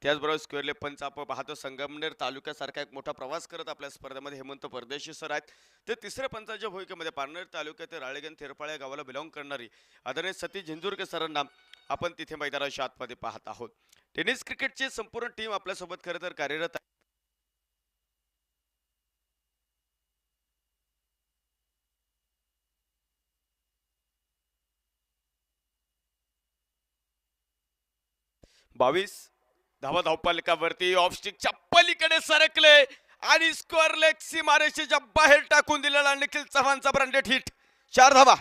B: त्याचबरोबर स्क्वेअरले पंच आपण पाहतो संगमनेर तालुक्यासारखा एक मोठा प्रवास करत आपल्या स्पर्धेमध्ये हेमंत परदेशी सर आहेत. ते तिसऱ्या पंचाच्या भूमिकेमध्ये पारनेर तालुक्यातील राळेगण थेरपाळ्या गावाला बिलॉंग करणारी आदरणीय सतीश झिंजुरके सरांना आपण तिथे मैदानाच्या आतमध्ये पाहत आहोत. टेनिस क्रिकेटची संपूर्ण टीम आपल्यासोबत खरं तर कार्यरत आहे. बावीस धावा धावपलकावरती ऑफस्टिकच्या पलीकडे सरकले आणि स्कोअर लेग सीमारेषेच्या बाहेर टाकून दिलेला निखिल चव्हाणचा ब्रँडेड हिट, 4 धावा.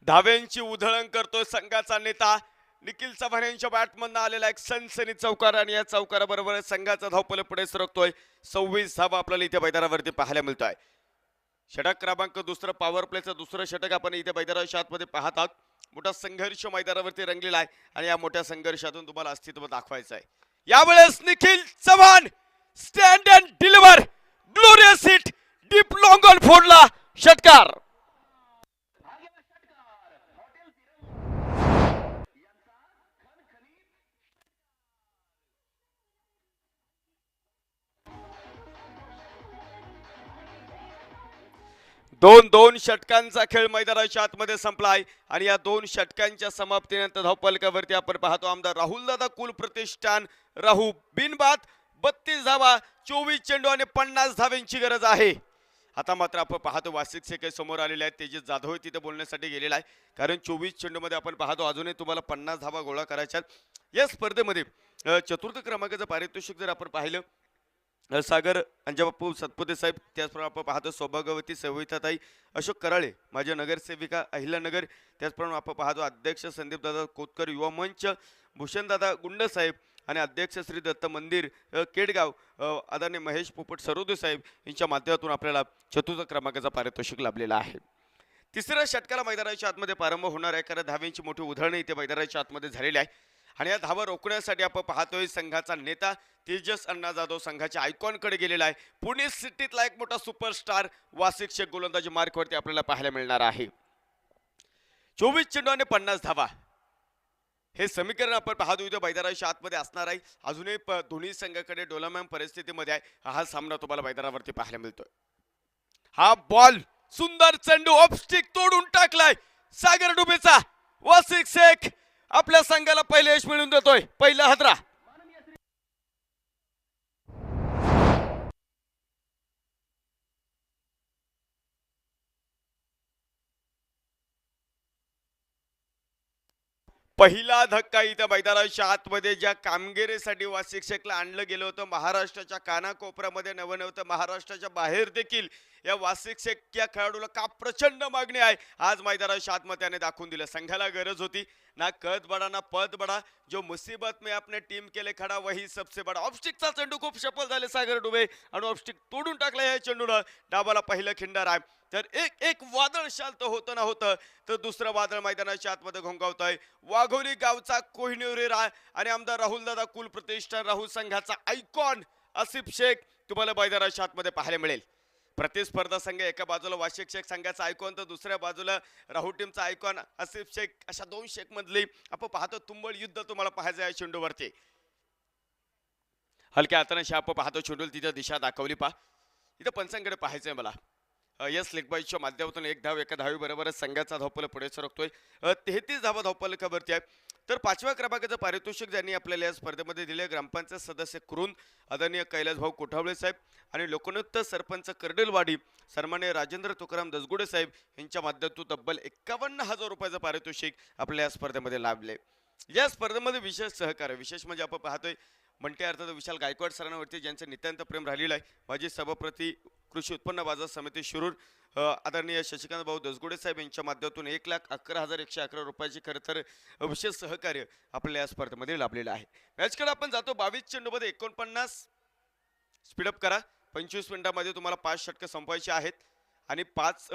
B: धाव्यांची उधळण करतोय संघाचा नेता निखिल चव्हाण यांच्या बॅटमधनं आलेला एक सनसनी चौकार आणि या चौकाराबरोबर संघाचा धावपल पुढे सरकतोय. 26 धावा आपल्याला इथे मैदानावरती पाहायला मिळतोय. षटक क्रमांक दुसरं पॉवर प्लेचं दुसरं षटक आपण इथे मैदानाच्या आतमध्ये पाहत आहोत. मोठा संघर्ष मैदानावरती रंगलेला आहे आणि या मोठ्या संघर्षातून तुम्हाला अस्तित्व दाखवायचं आहे. यावेळेस Nikhil Chavan stand and deliver glorious hit, deep long on फोडला, षटकार. दोन षटकांचा खेळ मैदानाच्या आतमध्ये संपलाय आणि या 2 षटकांच्या समाप्तीनंतर धावपलकावरती आपण पाहतो आमदार राहुलदादा कुल प्रतिष्ठान राहू बिनबाद 32 धावा, 24 चेंडू आणि 50 धाव्यांची गरज आहे. आता मात्र आपण पाहतो वासिक सेके समोर आलेले आहेत, तेजस जाधव तिथे बोलण्यासाठी गेलेला आहे. कारण 24 चेंडू मध्ये आपण पाहतो अजूनही तुम्हाला 50 धावा गोळा करायच्या. या स्पर्धेमध्ये चतुर्थ क्रमांकाचं पारितोषिक जर आपण पाहिलं, सागर अंजबापू सतपुते साहेब, त्याचप्रमाणे आपण पाहतो सौभाग्यवती सविताताई अशोक कराळे माझ्या नगरसेविका अहिल्यानगर, त्याचप्रमाणे आपण पाहतो अध्यक्ष संदीप दादा कोतकर युवा मंच, भूषणदादा गुंड साहेब आणि अध्यक्ष श्री दत्त मंदिर केडगाव आदरणीय महेश पोपट सरोदे साहेब यांच्या माध्यमातून आपल्याला चतुर्थ क्रमांकाचा पारितोषिक लाभलेला आहे. तिसऱ्या षटकाला मैदानाच्या आतमध्ये प्रारंभ होणार आहे, कारण धाव्यांची मोठी उधळणे इथे मैदानाच्या आतमध्ये झालेली आहे आणि या धावा रोखण्यासाठी आपण पाहतोय संघाचा नेता तेजस अण्णा जाधव संघाच्या आयकॉनकडे गेलेला आहे. पुणे सिटीतला एक मोठा सुपरस्टार वासिक शेख गोलंदाजी मार्कवरती आपल्याला पाहायला मिळणार आहे. 24 चेंडू आणि 50 धावा हे समीकरण आपण पाहतो इथे मैदानाच्या आतमध्ये असणार आहे. अजूनही दोन्ही संघाकडे डोलामॅन परिस्थितीमध्ये आहे हा सामना तुम्हाला मैदानावरती पाहायला मिळतोय. हा बॉल सुंदर चेंडू ऑफस्टिक तोडून टाकलाय सागर डुबेचा. वासिक शेख आपल्या संघाला पहिले यश मिळवून देतोय, पहिला हदरा. पहिला धक्का इथं मैदानाच्या आतमध्ये ज्या कामगिरीसाठी वासिक शेखला आणलं गेलं होतं, महाराष्ट्राच्या कानाकोपऱ्यामध्ये नवनवतं, महाराष्ट्राच्या बाहेर देखील या वासिक शेख या खेळाडूला का प्रचंड मागणी आहे, आज मैदानाच्या आतमध्ये त्याने दाखवून दिलं. संघाला गरज होती ना कद बडा ना पद बडा, जो मुसीबत में अपने टीम के लिए खडा वही सबसे बडा. ऑफस्टिकचा चेंडू खूप सफल झाले सागर डुबे आणि ऑफस्टिक तोडून टाकला या चेंडूनं. डाबाला पहिलं खिंडार आहे. तर एक एक वादळ शांत होतं ना होतं तर दुसरं वादळ मैदानाच्या आतमध्ये घोंगावत आहे. वाघोली गावचा कोहिनूर आणि आमदार राहुल दादा कुल प्रतिष्ठान राहुल संघाचा आयकॉन आसिफ शेख तुम्हाला मैदानाच्या आतमध्ये पाहायला मिळेल. प्रतिस्पर्धा संघ एका बाजूला वाशिक शेख संघाचा आयकॉन तर दुसऱ्या बाजूला राहुल टीमचा आयकॉन आसिफ शेख, अशा दोन शेख मधली आपण पाहतो तुंबळ युद्ध तुम्हाला पाहायचं आहे चेंडूवरती. हलक्या हाताने आपण पाहतो चेंडूला तिथं दिशा दाखवली पा. इथं पंचांकडे पाहायचंय मला. यस लेगबाईच्या माध्यमातून एक धाव एका धावी बरोबरच संघाचा धावपल पुढे सरकतोय. 33 धावा धावपलकावरती आहे. तर 5व्या क्रमांकाचं पारितोषिक ज्यांनी आपल्याला या स्पर्धेमध्ये दिले ग्रामपंचायत सदस्य करून आदरणीय कैलास भाऊ कोठावळे साहेब आणि लोकनियुक्त सरपंच कर्डेलवाडी सन्माननीय राजेंद्र तुकाराम दसगुडे साहेब यांच्या माध्यमातून तब्बल 51,000 रुपयाचं पारितोषिक आपल्या या स्पर्धेमध्ये लाभले. या स्पर्धेमध्ये विशेष सहकार्य विशेष म्हणजे आपण पाहतोय म्हणते अर्थात विशाल गायकवाड सरांवरती ज्यांचं नितांत प्रेम राहिलेलं आहे. माजी सभापती कृषी उत्पन्न बाजार समिती शिरूर आदरणीय शशिकांत भाऊ दसगुडे साहेब यांच्या माध्यमातून 1,11,111 रुपयाची खरं तर विशेष सहकार्य आपल्या या स्पर्धेमध्ये लाभलेलं आहे. मॅचकडे आपण जातो. 22 चेंडूमध्ये 49 स्पीडअप करा. 25 मिनिटांमध्ये तुम्हाला 5 षटकं संपवायचे आहेत आणि 5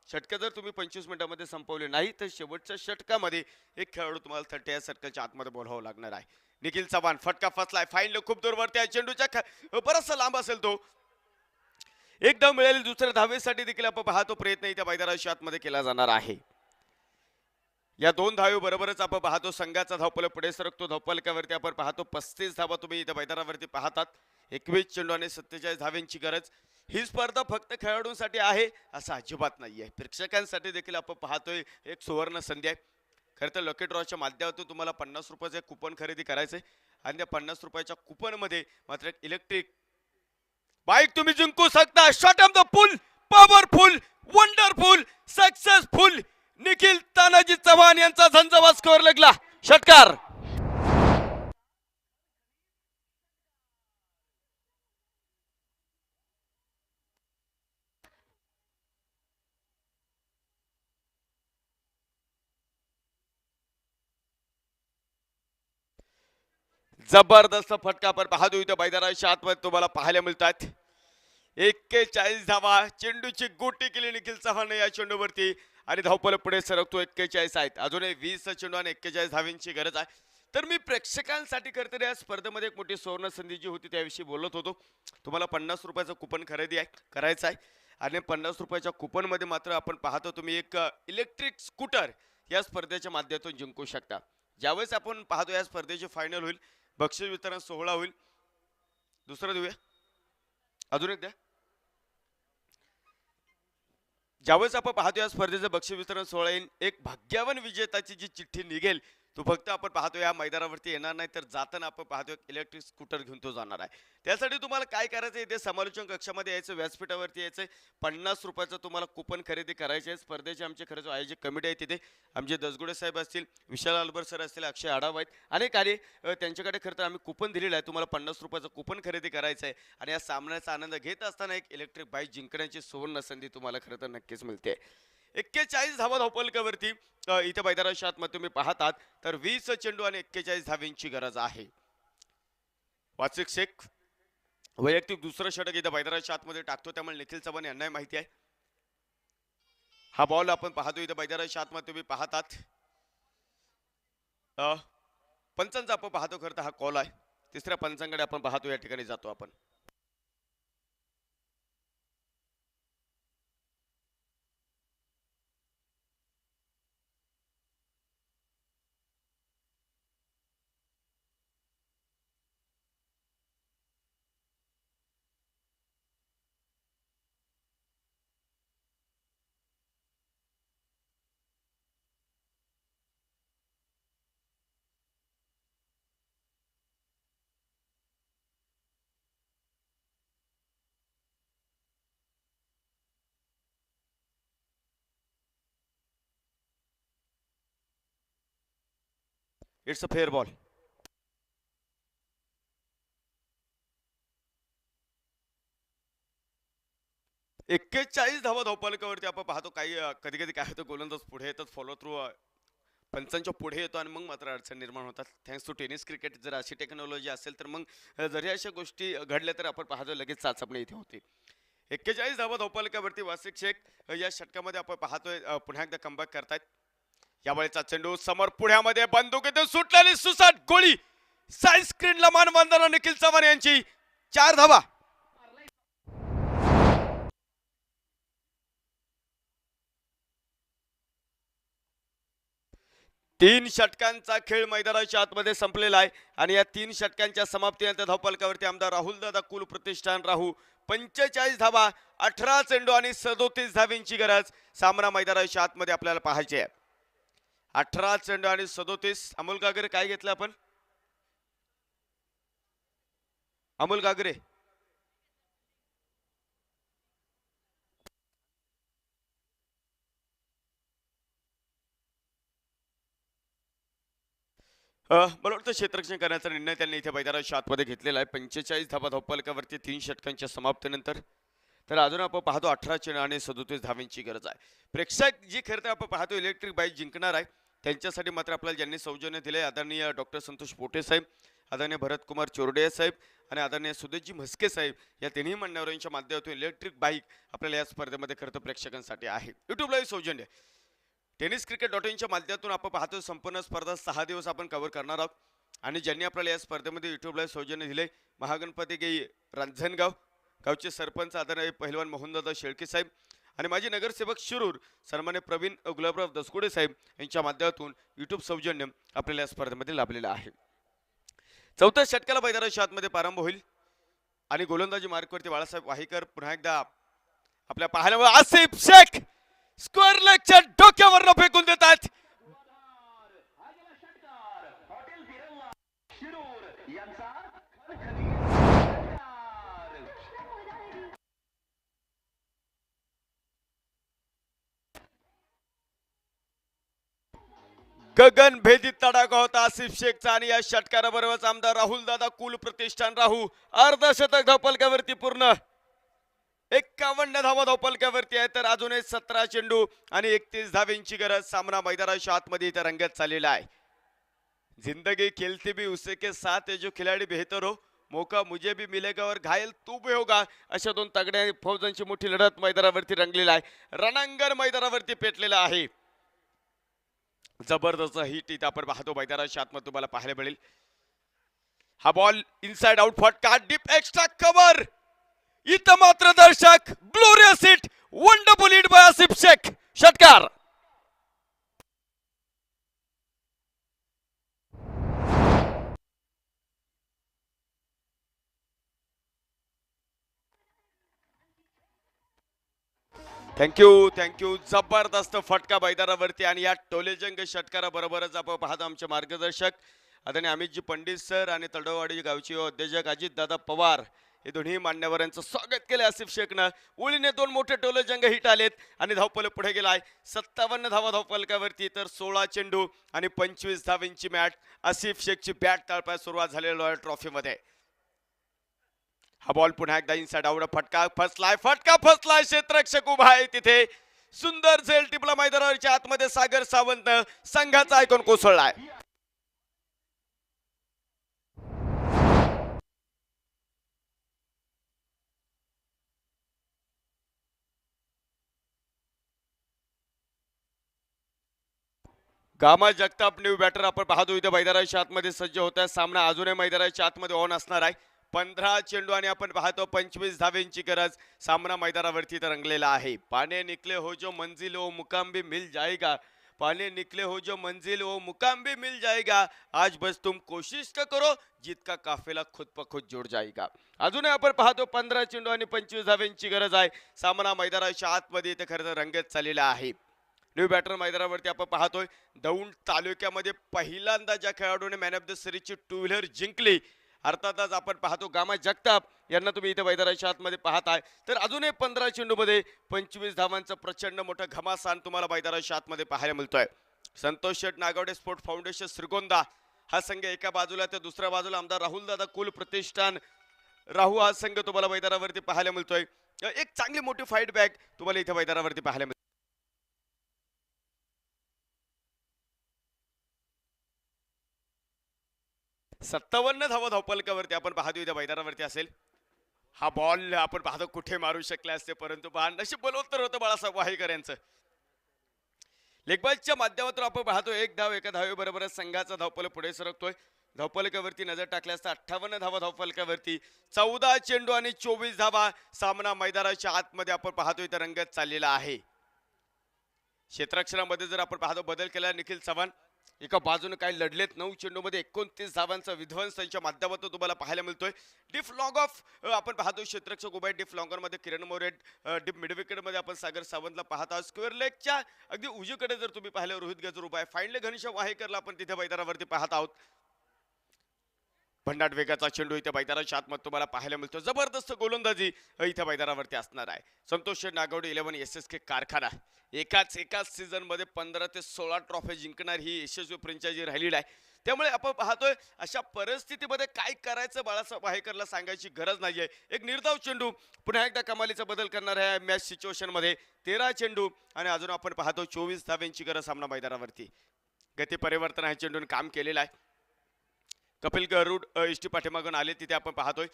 B: षटकं जर तुम्ही 25 मिनिटांमध्ये संपवले नाही तर शेवटच्या षटकामध्ये एक खेळाडू तुम्हाला 30 सर्कलच्या आतमध्ये बोलवावं लागणार आहे. निखिल चव्हाण फटका फसलाय. फाईन खूप दूरवरती आहे. चेंडूच्या बराचसा लांब असेल तो. एक धाव मिळाली. दुसऱ्या धावेसाठी देखील आपण पाहतो प्रयत्न इथे मैदानाच्या आतमध्ये केला जाणार आहे. या 2 धावे बरोबरच आपण पाहतो संघाचा धावपल पुढे सरकतो. धावपलकावरती आपण पाहतो 35 धावा तुम्ही इथे मैदानावरती पाहतात. 21 चेंडू आणि 47 धाव्यांची गरज. ही स्पर्धा फक्त खेळाडूंसाठी आहे असं अजिबात नाहीये. प्रेक्षकांसाठी देखील आपण पाहतोय एक सुवर्ण संधी आहे. खरं तर लकी ड्रॉच्या माध्यमातून तुम्हाला 50 रुपयाचे कुपन खरेदी करायचे आणि त्या 50 रुपयाच्या कुपनमध्ये मात्र इलेक्ट्रिक बाईक तुम्ही जिंकू शकता. Shot of the pull, powerful, wonderful, successful Nikhil Tanaji Chavan यांचा झंझावात स्कोअर लागला. षटकार. जबरदस्त फटका आपण पाहतो इथं मैदानाच्या आतमध्ये तुम्हाला पाहायला मिळतात. 41 धावा. चेंडूची गोटी केली निखिल चव्हाण या चेंडूवरती आणि धावपल पुढे सरकतो. 41 आहेत. अजूनही 20 चेंडू आणि 41 धाव्यांची गरज आहे. तर मी प्रेक्षकांसाठी करते या स्पर्धेमध्ये एक मोठी सुवर्ण संधी जी होती त्याविषयी बोलत होतो. तुम्हाला 50 रुपयाचं कुपन खरेदी आहे करायचं आहे आणि 50 रुपयाच्या कुपनमध्ये मात्र आपण पाहतो तुम्ही एक इलेक्ट्रिक स्कूटर या स्पर्धेच्या माध्यमातून जिंकू शकता. ज्यावेळेस आपण पाहतो या स्पर्धेची फायनल होईल, बक्षीस वितरण सोहळा होईल. दुसरं देऊया, अजून एक द्या. ज्यावेळेस आपण पाहतो या स्पर्धेचं बक्षीस वितरण सोहळा येईल, एक भाग्यवान विजेताची जी चिठ्ठी निघेल तो फक्त आपण पाहतो या मैदानावरती येणार नाही तर जाताना आपण पाहतो इलेक्ट्रिक स्कूटर घेऊन तो जाणार आहे. त्यासाठी तुम्हाला काय करायचं इथे समालोचन कक्षामध्ये यायचं, व्यासपीठावरती यायचं. 50 रुपयाचं तुम्हाला कुपन खरेदी करायचे आहे. स्पर्धेचे आमचे खरंच आयोजक कमिटी आहे तिथे आमचे दसगुडे साहेब असतील, विशाल अलबर सर असतील, अक्षय आढाव आहेत, अनेक आले. त्यांच्याकडे खरं तर आम्ही कुपन दिलेलं आहे. तुम्हाला 50 रुपयाचं कुपन खरेदी करायचं आहे आणि या सामन्याचा आनंद घेत असताना एक इलेक्ट्रिक बाईक जिंकण्याची सुवर्ण संधी तुम्हाला खरं तर नक्कीच मिळते. 41 धावा धावपलकावरती इथे मैदानाच्या आतमध्ये तुम्ही पाहतात तर 20 चेंडू आणि 41 धाव्यांची गरज आहे. वासिक शेख वैयक्तिक दुसरं षटक इथे मैदानाच्या आतमध्ये टाकतो त्यामुळे निखिल चव्हाण यांनाही माहिती आहे. हा बॉल आपण पाहतो इथे मैदानाच्या आतमध्ये तुम्ही पाहतात. पंचांचा आपण पाहतो खरं तर हा कॉल आहे. तिसऱ्या पंचांकडे आपण पाहतो या ठिकाणी जातो आपण. It's a fair ball. 41 धावा धावफलकावरती आपण पाहतो. काही कधी कधी काय होतं, गोलंदाज पुढे येतात, फॉलो थ्रू पंचांच्या पुढे येतो आणि मग मात्र अडचण निर्माण होतात. थँक्स टू टेनिस क्रिकेट जर अशी टेक्नॉलॉजी असेल तर मग जरी अशा गोष्टी घडल्या तर आपण पाहतो लगेच चाचपणी इथे होते. 41 धावा धावफलकावरती वासिक शेख या षटकामध्ये आपण पाहतोय पुन्हा एकदा कमबॅक करतायत. यावेळेचा चेंडू समोर पुढ्यामध्ये बंदुकीतून सुटलेली सुसाट गोळी, साई स्क्रीनला मानवंदना निखिल चव्हाण यांची 4 धावा. 3 षटकांचा खेळ मैदानाच्या आतमध्ये संपलेला आहे आणि या 3 षटकांच्या समाप्तीनंतर धावफलकावरती आमदार राहुल दादा कुल प्रतिष्ठान राहू 45 धावा, 18 चेंडू आणि 37 धावींची गरज सामना मैदानाच्या आतमध्ये आपल्याला पाहायची आहे. 18 चेंडू आणि 37. अमोल गागरे काय घेतलं आपण? अमोल गागरे मला वाटतं क्षेत्ररक्षण करण्याचा निर्णय त्यांनी इथे मैदानाच्या आतमध्ये घेतलेला आहे. 45 धावा धावफलकावरती 3 षटकांच्या समाप्तीनंतर. तर अजून आपण पाहतो 18 चेंडू आणि 37 धावांची गरज आहे. प्रेक्षक जी खरं तर आपण पाहतो इलेक्ट्रिक बाईक जिंकणार आहे त्यांच्यासाठी मात्र आपल्याला ज्यांनी सौजन्य दिले आदरणीय डॉक्टर संतोष पोटे साहेब, आदरणीय भरत कुमार चोरडे साहेब आणि आदरणीय सुदेशजी म्हस्के साहेब या तिन्ही मान्यवरांच्या माध्यमातून इलेक्ट्रिक बाईक आपल्याला या स्पर्धेमध्ये खरं तर प्रेक्षकांसाठी आहे. युट्यूब लाईव्ह सौजन्य टेनिस क्रिकेट .inच्या माध्यमातून आपण पाहतो संपूर्ण स्पर्धा 6 दिवस आपण कव्हर करणार आहोत. आणि ज्यांनी आपल्याला या स्पर्धेमध्ये युट्यूब लाईव्ह सौजन्य दिले महागणपती गे रांजणगाव गावचे सरपंच आदरणीय पहिलवान मोहनदादा शेळके साहेब आणि माजी नगरसेवक शिरूर सन्मान्य प्रवीण गुलाबराव दसकुडे साहेब यांच्या माध्यमातून युट्यूब सौजन्य आपल्याला या स्पर्धेमध्ये लाभलेलं आहे. चौथ्या षटकाला मैदानाच्या आतमध्ये प्रारंभ होईल आणि गोलंदाजी मार्कवरती बाळासाहेब वाहीकर पुन्हा एकदा आपल्या पाहायला आसिफ शेख स्क्वेअर लेगच्या डोक्यावर फेकून देतात. गगन भेदी तडाखा होता आसिफ शेखचा आणि या षटकाराबरोबरच आमदार राहुल दादा कुल प्रतिष्ठान राहू अर्धशतक धावफलकावरती पूर्ण. 51 धावा धावफलकावरती आहे. तर अजून 17 चेंडू आणि 31 धावेंची गरज सामना मैदानाच्या आतमध्ये इथे रंगत चाललेला आहे. जिंदगी खेलती भी उसे के साथ है जो खिलाडी बेहतर हो, मौका मुझे भी मिलेगा और घायल तू भी होगा अशा दोन तगड्या फौजांची मोठी लढत मैदानावरती रंगलेला आहे. रणांगण मैदानावरती पेटलेला आहे. जबरदस्त हिट इथे आपण पाहतो मैदानाच्या आतमध्ये तुम्हाला पाहायला मिळेल. हा बॉल इनसाइड आउट फटका डीप एक्स्ट्रा कव्हर. इथं मात्र दर्शक glorious hit wonderful hit by Asif Shaikh षटकार. थँक्यू जबरदस्त फटका मैदानावरती आणि या टोलेजंग षटकाराबरोबरच आपण पाहतो आमचे मार्गदर्शक आदरणीय अमितजी पंडित सर आणि तळडवाडी गावचे उद्योजक अजित दादा पवार हे दोन्ही मान्यवरांचं स्वागत केलं आसिफ शेखनं. ओळीने 2 मोठे टोलेजंग हिट आलेत आणि धावफलक पुढे गेलाय. 57 धावा धावफलकावरती तर 16 चेंडू आणि 25 धावेंची मॅच. आसिफ शेखची बॅट ताळपाय सुरुवात झालेली आहे ट्रॉफीमध्ये. हा बॉल पुन्हा एकदा इनसाइड आउट फटका फसलाय क्षेत्ररक्षक उभा आहे तिथे. सुंदर झेल टिपला मैदानाच्या आतमध्ये सागर सावंत संघाचा आयकॉन कोसळलाय. गामा जगताप न्यू बॅटर आपण पाहतो इथे मैदानाच्या आतमध्ये सज्ज होत आहे. सामना अजूनही मैदानाच्या आतमध्ये ऑन असणार आहे. 15 चेंडू आणि आपण पाहतो 25 धावेंची गरज सामना मैदानावरती रंगलेला आहे. पाने निकले हो जो मंजिल हो मुकाम भी मिल जाएगा, पाने निकले हो जो मंजिल हो मुकाम भी मिल जाएगा, आज बस तुम कोशिश तो करो जीत का काफिला खुद ब खुद जुड़ जाएगा. अजूनही आपण पाहतो 15 चेंडू आणि 25 धावेंची गरज आहे. सामना मैदानाच्या आतमध्ये इथे खरं तर रंगत चाललेला आहे. न्यू बॅटर मैदानावरती आपण पाहतोय दौंड तालुक्यामध्ये पहिल्यांदा ज्या खेळाडूने मॅन ऑफ द सिरीजची 2 व्हीलर जिंकली अर्थातच आपण पाहतो गामा जगताप यांना तुम्ही इथे मैदानाच्या आतमध्ये पाहताय. तर अजूनही 15 चेंडूमध्ये 25 धावांचं प्रचंड मोठं घमासान तुम्हाला मैदानाच्या आतमध्ये पाहायला मिळतोय. संतोष शेठ नागवडे स्पोर्ट फाउंडेशन श्रीगोंदा हा संघ एका बाजूला तर दुसऱ्या बाजूला आमदार राहुल दादा कुल प्रतिष्ठान राहू हा संघ तुम्हाला मैदानावरती पाहायला मिळतोय. एक चांगली मोठी फाईट बॅक तुम्हाला इथे मैदानावरती पाहायला मिळते. 57 धावा धावपलकावरती आपण पाहतो इथे मैदानावरती असेल. हा बॉल आपण पाहतो कुठे मारू शकले असते, परंतु पहा नशीब बलवत्तर होतं बाळासाहेब वाहेकर यांचं. लेगबाजच्या माध्यमातून आपण पाहतो एक धाव एका धावेबरोबरच संघाचा धावपल पुढे सरकतोय. धावपलकावरती नजर टाकल्या असता 58 धावा धावपलकावरती 14 चेंडू आणि 24 धावा. सामना मैदानाच्या आतमध्ये आपण पाहतो इथे रंगत चाललेला आहे. क्षेत्ररक्षणामध्ये जर आपण पाहतो बदल केला निखिल चव्हाण एका बाजूने काय लढलेत 9 चेंडूमध्ये 29 धावांचा विध्वंस त्यांच्या माध्यमातून तुम्हाला पाहायला मिळतोय. डीप लॉंग ऑफ आपण पाहतो क्षेत्ररक्षक उभा डीप लॉंगर मध्ये Kiran More, deep mid wicket मध्ये आपण सागर सावंतला पाहता. स्क्वेअर लेगच्या अगदी उजवीकडे जर तुम्ही पाहिलं रोहित गजर उभा आहे. फाईनल घनश्याम वाहेकरला आपण तिथे मैदानावरती पाहत आहोत. भन्नाट वेगाचा चेंडू इथे मैदानाच्या आतमध्ये तुम्हाला पाहायला मिळतो. जबरदस्त गोलंदाजी इथे मैदानावरती असणार आहे. संतोष नागवडे 11 SSK कारखाना एकाच सीझन मध्ये 15 ते 16 ट्रॉफी जिंकणार ही यशस्वी फ्रँचायझी राहिलेली आहे. त्यामुळे आपण पाहतोय अशा परिस्थितीमध्ये काय करायचं बाळासाहेब वाहेकरला सांगायची गरज नाहीये. एक निर्धाव चेंडू पुन्हा एकदा कमालीचा बदल करणार आहे मॅच सिच्युएशन मध्ये. 13 चेंडू आणि अजून आपण पाहतो 24 धाव्यांची गरज सामना मैदानावरती. गती परिवर्तन आहे चेंडून काम केलेलं आहे. कपिल गरुड इष्टी पाठीमागून आले तिथे आपण पाहतोय.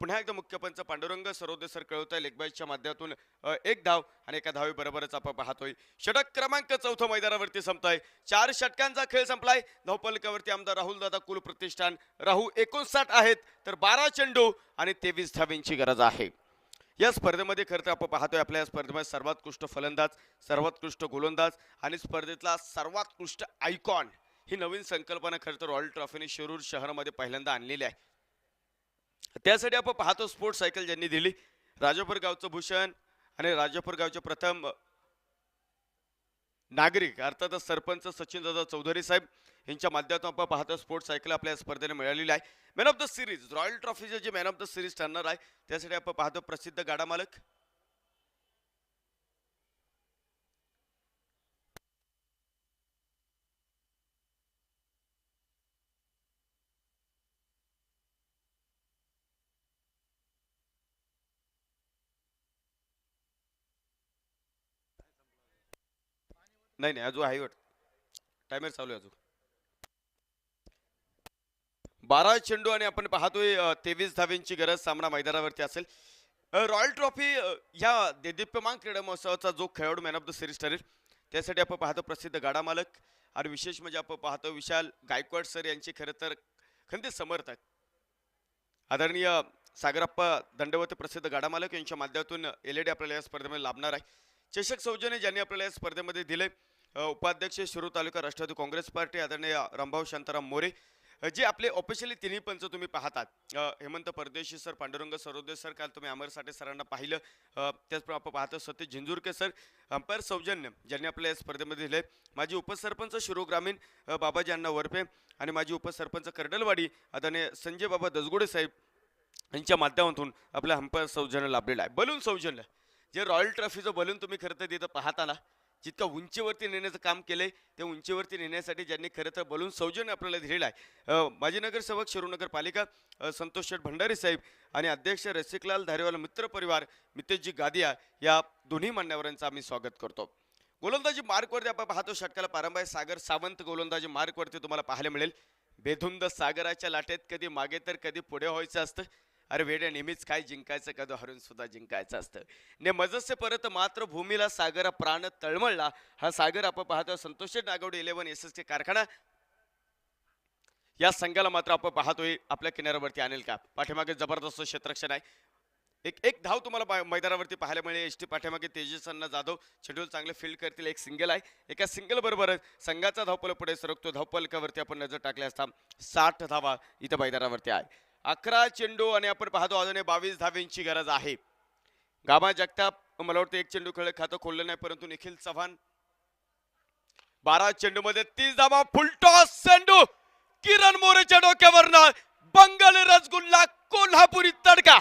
B: पुन्हा एकदा मुख्य पंच पांडुरंग सरोदे सर कळवतोय लेगबाईच्या माध्यमातून एक धाव आणि एका धावी बरोबरच आपण पाहतोय. षटक क्रमांक 4 मैदानावरती संपतोय. 4 षटकांचा खेळ संपलाय. धावपलकावरती आमदार राहुल दादा कुल प्रतिष्ठान राहू 59 आहेत तर 12 चेंडू आणि 23 धाव्यांची गरज आहे. या स्पर्धेमध्ये खरं तर आपण पाहतोय आपल्या स्पर्धेमध्ये सर्वोत्कृष्ट फलंदाज, सर्वोत्कृष्ट गोलंदाज आणि स्पर्धेतला सर्वोत्कृष्ट आयकॉन ही नवीन संकल्पना खरं तर रॉयल ट्रॉफीने शिरूर शहरामध्ये पहिल्यांदा आणलेली आहे. त्यासाठी आपण पाहतो स्पोर्ट्स सायकल ज्यांनी दिली राजापूर गावचं भूषण आणि राजापूर गावचे प्रथम नागरिक अर्थातच सरपंच सचिन दादा चौधरी साहेब यांच्या माध्यमातून आपण पाहतो स्पोर्ट्स सायकल आपल्या स्पर्धेने मिळालेली आहे. Man of the series royal ट्रॉफीचे जे मॅन ऑफ द सिरीज ठरणार आहे त्यासाठी आपण पाहतो प्रसिद्ध गाडा मालक नाही अजून आहे टायमर चालू आहे अजून. 12 चेंडू आणि आपण पाहतोय 23 धाव्यांची गरज सामना मैदानावरती असेल. रॉयल ट्रॉफी या देदीप्यमान क्रीडा महोत्सवाचा जो खेळाडू मॅन ऑफ द सिरीज ठरेल त्यासाठी आपण पाहतो प्रसिद्ध गाडा मालक आणि विशेष म्हणजे आपण पाहतो विशाल गायकवाड सर यांचे खरं तर खंदे समर्थक आदरणीय सागरप्पा दंडवते प्रसिद्ध गाडा मालक यांच्या माध्यमातून LED आपल्याला या स्पर्धेमध्ये लाभणार आहे. चषक सौजन्य ज्यांनी आपल्याला या स्पर्धेमध्ये दिले उपाध्यक्ष शिरूर तालुका राष्ट्रवादी काँग्रेस पार्टी आदरणीय रामभाऊ शांताराम मोरे. जे आपले ऑफिशियली तिन्ही पंच तुम्ही पाहतात हेमंत परदेशी सर, पांडुरंग सरोदे सर, काल तुम्ही अमर साठे सरांना पाहिलं. त्याचप्रमाणे आपण पाहतो सतीश झिंजुरके सर. अंपायर सौजन्य ज्यांनी आपल्या स्पर्धेमध्ये दिले माजी उपसरपंच शिरूर ग्रामीण बाबाजी अण्णा वरपे आणि माजी उपसरपंच कर्डलवाडी आदरणीय संजय बाबा दसगुडे साहेब यांच्या माध्यमातून आपल्या अंपायर सौजन्य लाभलेला आहे. बलून सौजन्य जे रॉयल ट्रॉफीचं बलून तुम्ही खरं तर तिथं पाहताना जितका उंचीवरती नेण्याचं काम केलंय त्या उंचीवरती नेण्यासाठी ज्यांनी खरं तर बलून सौजन्य आपल्याला दिलेलं आहे माजी नगरसेवक शिरूर नगरपालिका संतोष शेठ भंडारी साहेब आणि अध्यक्ष रसिकलाल धारेवाला मित्र परिवार मितेशजी गादिया या दोन्ही मान्यवरांचं आम्ही स्वागत करतो. गोलंदाजी मार्कवरती आपण पाहतो षटकाला प्रारंभ आहे. सागर सावंत गोलंदाजी मार्कवरती तुम्हाला पाहायला मिळेल. बेधुंद सागराच्या लाटेत कधी मागे तर कधी पुढे व्हायचं असतं. अरे वेड्या नेहमीच काय जिंकायचं कधी हरून सुद्धा जिंकायचं असतं. ने मजसे परत मात्र भूमीला सागर प्राण तळमळला. हा सागर आपण पाहतो संतोष नागवडे 11 SSK कारखाना या संघाला मात्र आपण पाहतोय आपल्या किनाऱ्यावरती आणेल का. पाठीमागे जबरदस्त क्षेत्ररक्षण आहे. एक धाव तुम्हाला मैदानावरती पाहायला मिळेल. एसटी पाठीमागे तेजस्वन्ना जाधव शेड्यूल चांगले फील्ड करतील. एक सिंगल आहे. एका सिंगल बरोबर संघाचा धावपल पुढे सरकतो. धावपलकावरती आपण नजर टाकली असता 60 धावा इथं मैदानावरती आहे. 11 चेंडू आणि आपण पाहतो अजून 22 धाव्यांची गरज आहे. गाभा जगताप मला वाटतं 1 चेंडू खेळ खातं खोललं नाही परंतु निखिल चव्हाण 12 चेंडू मध्ये 30 धावा. फुलटॉस चेंडू किरण मोरेच्या डोक्यावरनं बंगल रसगुल्ला कोल्हापुरी तडका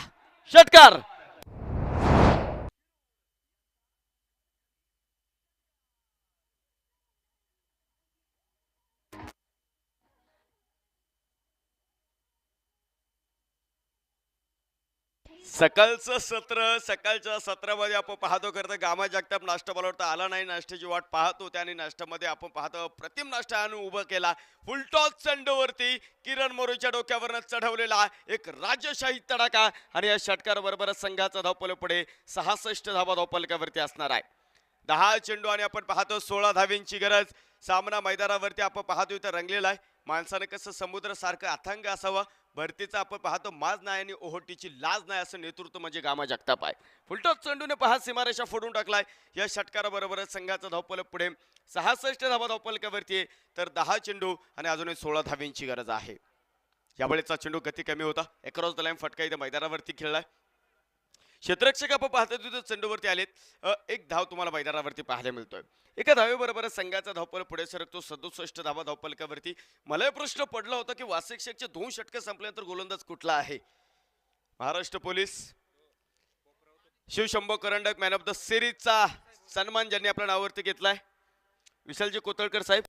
B: षटकार. सकाळच्या सत्रामध्ये आपण पाहतो खरं तर गामा जगताप नाश्ता बोलवता आला नाही, नाश्त्याची वाट पाहत होते आणि नाश्त्यामध्ये आपण पाहतो प्रतिम नाश्ता आणून उभं केला. फुलटॉस चेंडूवरती किरण मोरेच्या डोक्यावरनं चढवलेला एक राजशाही तडाखा आणि या षटकार बरोबरच संघाचा धावपल पुढे 66 धावा धावपलकावरती असणार आहे. 10 चेंडू आणि आपण पाहतो 16 धावींची गरज. सामना मैदानावरती आपण पाहतो इथं रंगलेला आहे. माणसाने कसं समुद्र सारखं अथांग असावं, भरतीचा आपण पाहतो माज नाही आणि ओहोटीची लाज नाही असं नेतृत्व म्हणजे गामा जगताप आहे. फुलटॉस चेंडूने पहा सीमारेषा फोडून टाकलाय. या षटकाराबरोबरच संघाचा धावपल पुढे 66 धावा धावपलकावरती आहे, तर 10 चेंडू आणि अजूनही 16 धावींची गरज आहे. यावेळेचा चेंडू गती कमी होता, अक्रॉस द लाईन फटका इथे मैदानावरती खेळलाय. क्षेत्ररक्षक आपण पाहतो तिथं चेंडूवरती आलेत. एक धाव तुम्हाला मैदानावरती पाहायला मिळतोय. एका धावेबरोबरच संघाचा धावपल पुढे सरकतो 67 धावा धावपलकावरती. मला एक प्रश्न पडला होता की वासिक शेखचे 2 षटकं संपल्यानंतर गोलंदाज कुठला आहे? महाराष्ट्र पोलीस शिवशंभो करंडक मॅन ऑफ द सिरीजचा सन्मान ज्यांनी आपल्या नावावरती घेतलाय, विशालजी कोतळकर साहेब.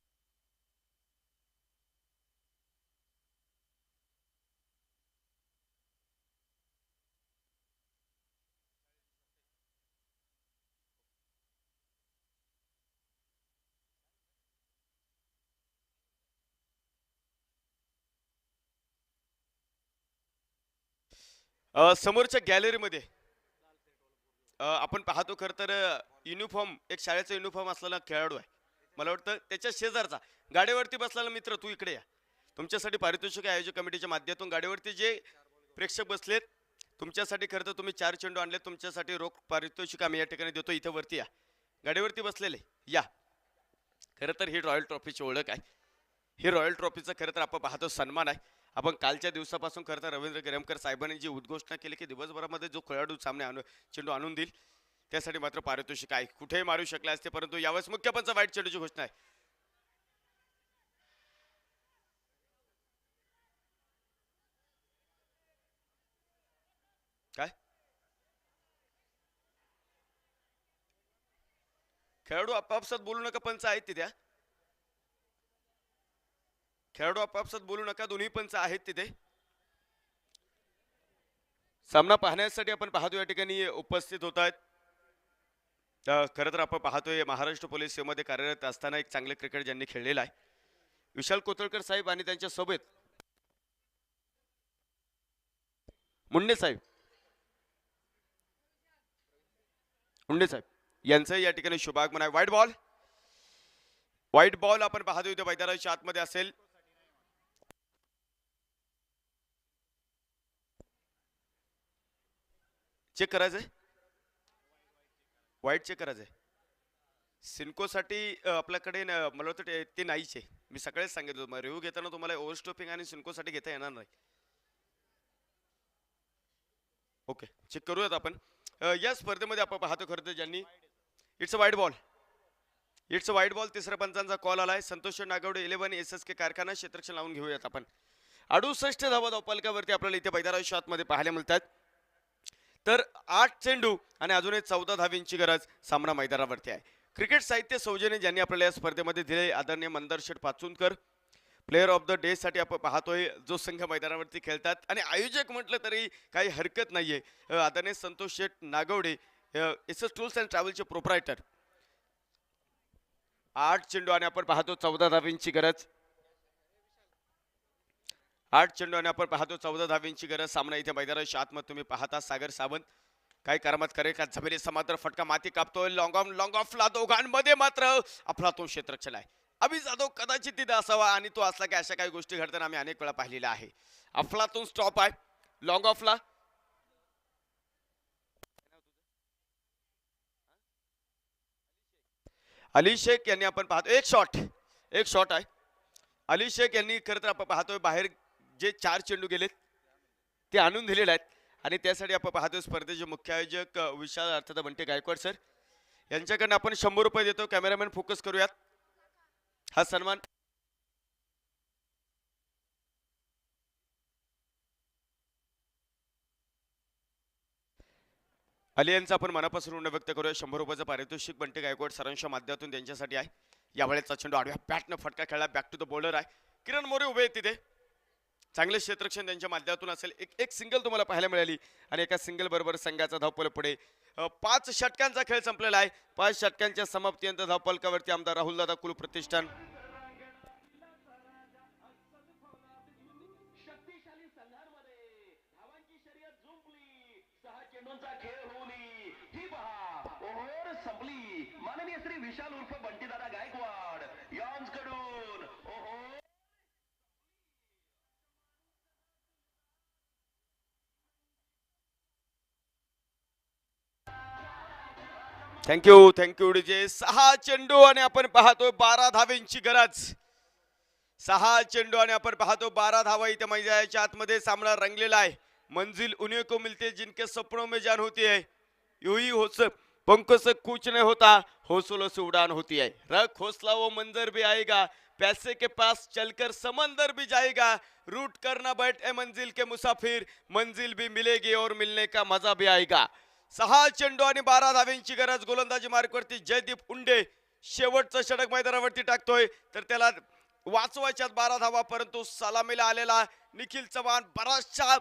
B: समोरच्या गॅलरीमध्ये आपण पाहतो खरं तर युनिफॉर्म, एक शाळेचा युनिफॉर्म असलेला खेळाडू आहे. मला वाटतं त्याच्या शेजारचा गाडीवरती बसलेला मित्र, तू इकडे या. तुमच्यासाठी पारितोषिक आयोजक कमिटीच्या माध्यमातून गाडीवरती जे प्रेक्षक बसलेत तुमच्यासाठी खरं तर तुम्ही 4 चेंडू आणले, तुमच्यासाठी रोख पारितोषिक आम्ही या ठिकाणी देतो. इथे वरती या, गाडीवरती बसलेले या. खरं तर ही रॉयल ट्रॉफीची ओळख आहे. ही रॉयल ट्रॉफीचा खरं तर आपण पाहतो सन्मान आहे. आपण कालच्या दिवसापासून खरं तर रवींद्र गिरमकर साहेबांनी जी उद्घोषणा केली की दिवसभरामध्ये जो खेळाडू सामने चेंडू आणून देईल त्यासाठी मात्र पारितोषिक आहे. कुठेही मारू शकले असते, परंतु यावेळेस मुख्य पंच वाईट चेंडूची घोषणा आहे. काय खेळाडू आपापसात बोलू नका, पंच आहेत तिथे. खेळाडू आपापसात बोलू नका, दोन्ही पंच आहेत तिथे. सामना पाहण्यासाठी आपण पाहतो या ठिकाणी उपस्थित होत आहेत. खरं तर आपण पाहतोय महाराष्ट्र पोलीस सेवेमध्ये कार्यरत असताना एक चांगले क्रिकेट ज्यांनी खेळलेला आहे, विशाल कोतळकर साहेब आणि त्यांच्या सोबत मुंडे साहेब यांचं या ठिकाणी शुभागमन आहे. व्हाईट बॉल आपण पाहतो इथे मैदानाच्या आतमध्ये असेल. चेक करायचंय, वाईट चेक करायचंय. सिन्कोसाठी आपल्याकडे मला वाटतं ते नाहीच आहे. मी सकाळीच सांगितलं होतं रिव्ह्यू घेताना तुम्हाला ओव्हर स्टॉपिंग आणि सिन्कोसाठी घेता येणार नाही. ओके, चेक करूयात आपण. या स्पर्धेमध्ये आपण पाहतो खरं तर ज्यांनी इट्स अ वाईट बॉल. तिसऱ्या पंचांचा कॉल आलाय. संतोष नागवडे 11 SSK कारखाना क्षेत्ररक्षण लावून घेऊयात आपण. 68 धावा धावपलकावरती आपल्याला इथे मैदानाच्या आतमध्ये पाहायला मिळतात. तर 8 चेंडू आणि अजूनही 14 धावींची गरज. सामना मैदानावरती आहे. क्रिकेट साहित्य सौजन्य ज्यांनी आपल्याला या स्पर्धेमध्ये दिले आदरणीय मंदार शेठ Pachundkar, player of the day साठी आपण पाहतोय जो संघ मैदानावरती खेळतात आणि आयोजक म्हटलं तरी काही हरकत नाहीये, आदरणीय Santosh Sheth Nagawade, SS tools and ट्रॅव्हलचे प्रोप्रायटर. 8 चेंडू आणि आपण पाहतो 14 धावींची गरज. 8 चेंडू आणि आपण पाहतो 14 धावींची गरज. सामना इथे मैदानाच्या आतमध्ये तुम्ही पाहता. सागर सावंत काय करामत करे का, जमिनी समांतर फटका माती कापतोय. लॉंग ऑफला दोघांमध्ये मात्र अफलातून क्षेत्ररक्षण आहे. अभि जाधव कदाचित तिथे असावा आणि तो असला की अशा काही गोष्टी घडताना आम्ही अनेक वेळा पाहिलेल्या आहे. अफलातून स्टॉप आहे लॉंग ऑफला. अली शेख यांनी आपण पाहतो एक शॉट आहे. अली शेख यांनी खरं तर आपण पाहतोय बाहेर जे 4 चेंडू गेलेत ते आणून दिलेले आहेत आणि त्यासाठी आपण पाहतोय स्पर्धेचे मुख्य आयोजक विशाल अर्थात बंटे गायकवाड सर यांच्याकडनं आपण 100 रुपये देतो. कॅमेरामॅन फोकस करूयात. हा सन्मान अली यांचा आपण मनापासून ऋण व्यक्त करूया. 100 रुपयाचं पारितोषिक बंटे गायकवाड सरांच्या माध्यमातून त्यांच्यासाठी आहे. यावेळेचा चेंडू आडव्या बॅटनं फटका खेळला. बॅक टू द बॉलर आहे. किरण मोरे उभे आहेत तिथे. चांगले क्षेत्ररक्षण त्यांच्या माध्यमातून असेल. एक सिंगल तुम्हाला पाहायला मिळाली आणि एका सिंगल बरोबर संघाचा धावपल पुढे 5 षटकांचा खेळ संपलेला आहे. 5 षटकांच्या समाप्तीनंतर धावपलकावरती आमदार राहुल दादा कुल प्रतिष्ठान
C: माननीय श्री विशाल उर्फ बंटीदादा गायकवाड यांकडून
B: थँक्यू डीजे. 6 चेंडू आणि आपण पाहतोय 12 धावेंची गरज. 6 चेंडू आणि आपण पाहतो 12 धावा इथे मैदानाच्या आतमध्ये सामना रंगलेला आहे. मंजिल उन्हें को मिलते जिनके सपनों में जान होती है, यूं ही हो पंखों से कुछ नहीं होता, हौसलों से उड़ान होती है. रख हौसला वो मंजर भी आएगा, पैसे के पास चलकर समंदर भी जाएगा, रूट करना बैठे मंजिल के मुसाफिर, मंजिल भी मिलेगी और मिलने का मजा भी आएगा. 6 चेंडू आणि 12 धावेंची गरज. गोलंदाजी मार्कवरती जयदीप उंडे शेवटचं षटक मैदानावरती टाकतोय तर त्याला वाचवायच्यात 12 धावा, परंतु सलामीला आलेला निखिल चव्हाण बराचशा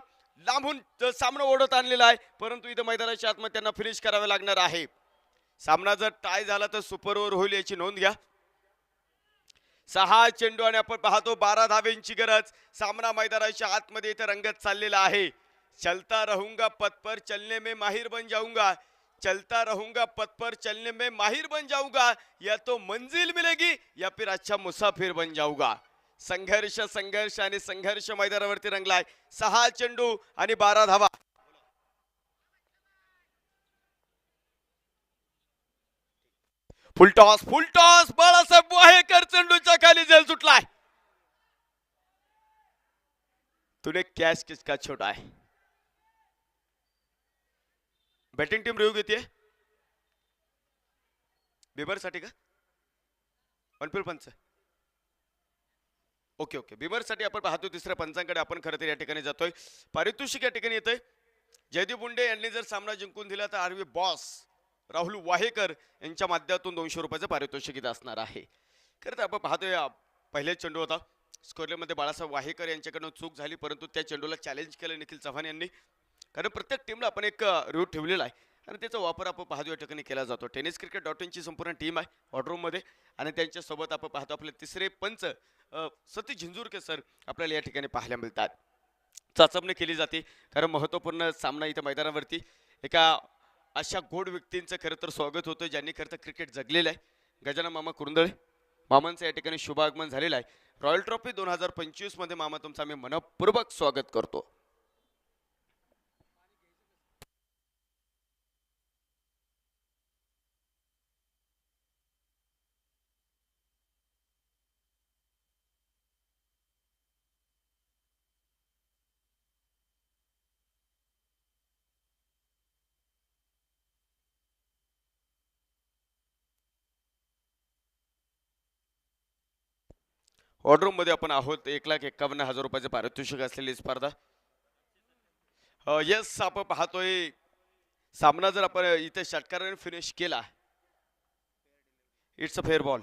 B: लांबून सामना ओढत आणलेला आहे, परंतु इथं मैदानाच्या आतमध्ये त्यांना फिनिश करावे लागणार आहे. सामना जर टाय झाला तर सुपर ओव्हर होईल याची नोंद घ्या. 6 चेंडू आणि आपण पाहतो 12 धावेंची गरज. सामना मैदानाच्या आतमध्ये इथं रंगत चाललेला आहे. चलता रहूंगा पथ पर चलने में माहिर बन जाऊंगा, चलता रहूंगा पथ पर चलने में माहिर बन जाऊंगा, या तो मंजिल मिलेगी या फिर अच्छा मुसाफिर बन जाऊंगा. संघर्ष आणि संघर्ष मैदानावरती रंगलाय. 6 चेंडू आणि 12 धावा. फुल टॉस बाळासाहेब वाहेकर चेंडूच्या खाली झेल सुटलाय. तूने कॅच किसका छोटा है. बॅटिंग टीम रिव्ह्यू घेते बिबर साठी का ऑनफिल्ड पंच. ओके बिबर साठी आपण पाहतो तिसऱ्या पंचांकडे आपण खरं तर या ठिकाणी जातोय. पारितोषिक या ठिकाणी येतोय. जयदीप उंडे यांनी जर सामना जिंकून दिला तर आरवी बॉस राहुल वाहेकर यांच्या माध्यमातून 200 रुपयाचं पारितोषिक इथं असणार आहे. खरं तर आपण पाहतोय पहिला चेंडू होता स्कोरमध्ये बाळासाहेब वाहेकर यांच्याकडून चूक झाली, परंतु त्या चेंडूला चॅलेंज केलं निखिल चव्हाण यांनी. कारण प्रत्येक टीमला आपण एक रूट ठेवलेला आहे आणि त्याचा वापर आपण पाहतो या ठिकाणी केला जातो. tenniscricket.in ची संपूर्ण टीम आहे वॉर्डरूम मध्ये आणि त्यांच्यासोबत आपण पाहतो आपले तिसरे पंच सतीश झिंजुरके सर आपल्याला या ठिकाणी पाहायला मिळतात. चाचपणी केली जाते कारण महत्त्वपूर्ण सामना इथं मैदानावरती एका अशा गोड व्यक्तींचं खरं तर स्वागत होतं ज्यांनी खरं तर क्रिकेट जगलेलं आहे. गजानन मामा कुरुंदळे मामांचं या ठिकाणी शुभागमन झालेलं आहे. रॉयल ट्रॉफी 2025 मध्ये मामा तुमचं आम्ही मनपूर्वक स्वागत करतो. वॉर्डरूम मध्ये आपण आहोत. 1,51,000 रुपयाचे पारितोषिक असलेली स्पर्धा. येस आपण पाहतोय सामना जर आपण इथे षटकाराने फिनिश केला इट्स अ फेअर बॉल.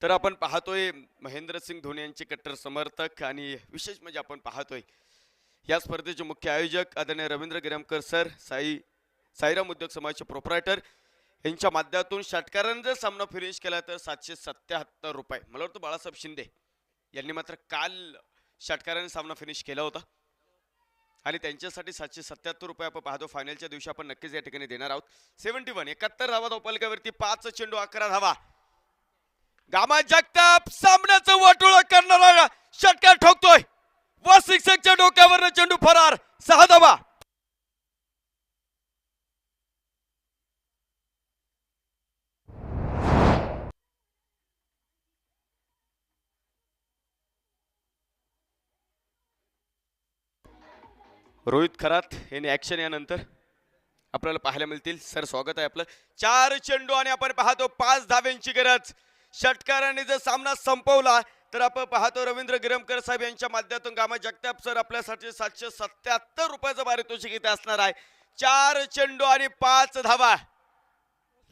B: तर आपण पाहतोय महेंद्रसिंग धोनी यांचे कट्टर समर्थक आणि विशेष म्हणजे आपण पाहतोय या स्पर्धेचे मुख्य आयोजक आदरणीय रवींद्र गिरमकर सर, साईराम उद्योग समाजाचे प्रोप्रायटर यांच्या माध्यमातून षटकाराने जर सामना फिनिश केला तर 777 रुपये. मला वाटतं बाळासाहेब शिंदे यांनी मात्र काल षटकाराने सामना फिनिश केला होता आणि त्यांच्यासाठी 777 रुपये आपण पाहतो फायनलच्या दिवशी आपण नक्कीच या ठिकाणी देणार आहोत. 71 धावा धावपलकावरती 5 चेंडू 11 धावा. गामा जगताप सामन्याचं वाटोळं करणारा षटकार ठोकतोय. व शिक्षकच्या डोक्यावर चेंडू फरार. 6 धावा. रोहित खरात यांनी ऍक्शन यानंतर आपल्याला पाहायला मिळतील. सर स्वागत आहे आपलं. 4 चेंडू आणि आपण पाहतो 5 धाव्यांची गरज. षटकाराने जर सामना संपवला तर आपण पाहतो रवींद्र गिरमकर साहेब यांच्या माध्यमातून गामा जगताप सर आपल्यासाठी 777 रुपयाचं पारितोषिक इथे असणार आहे. 4 चेंडू आणि 5 धावा.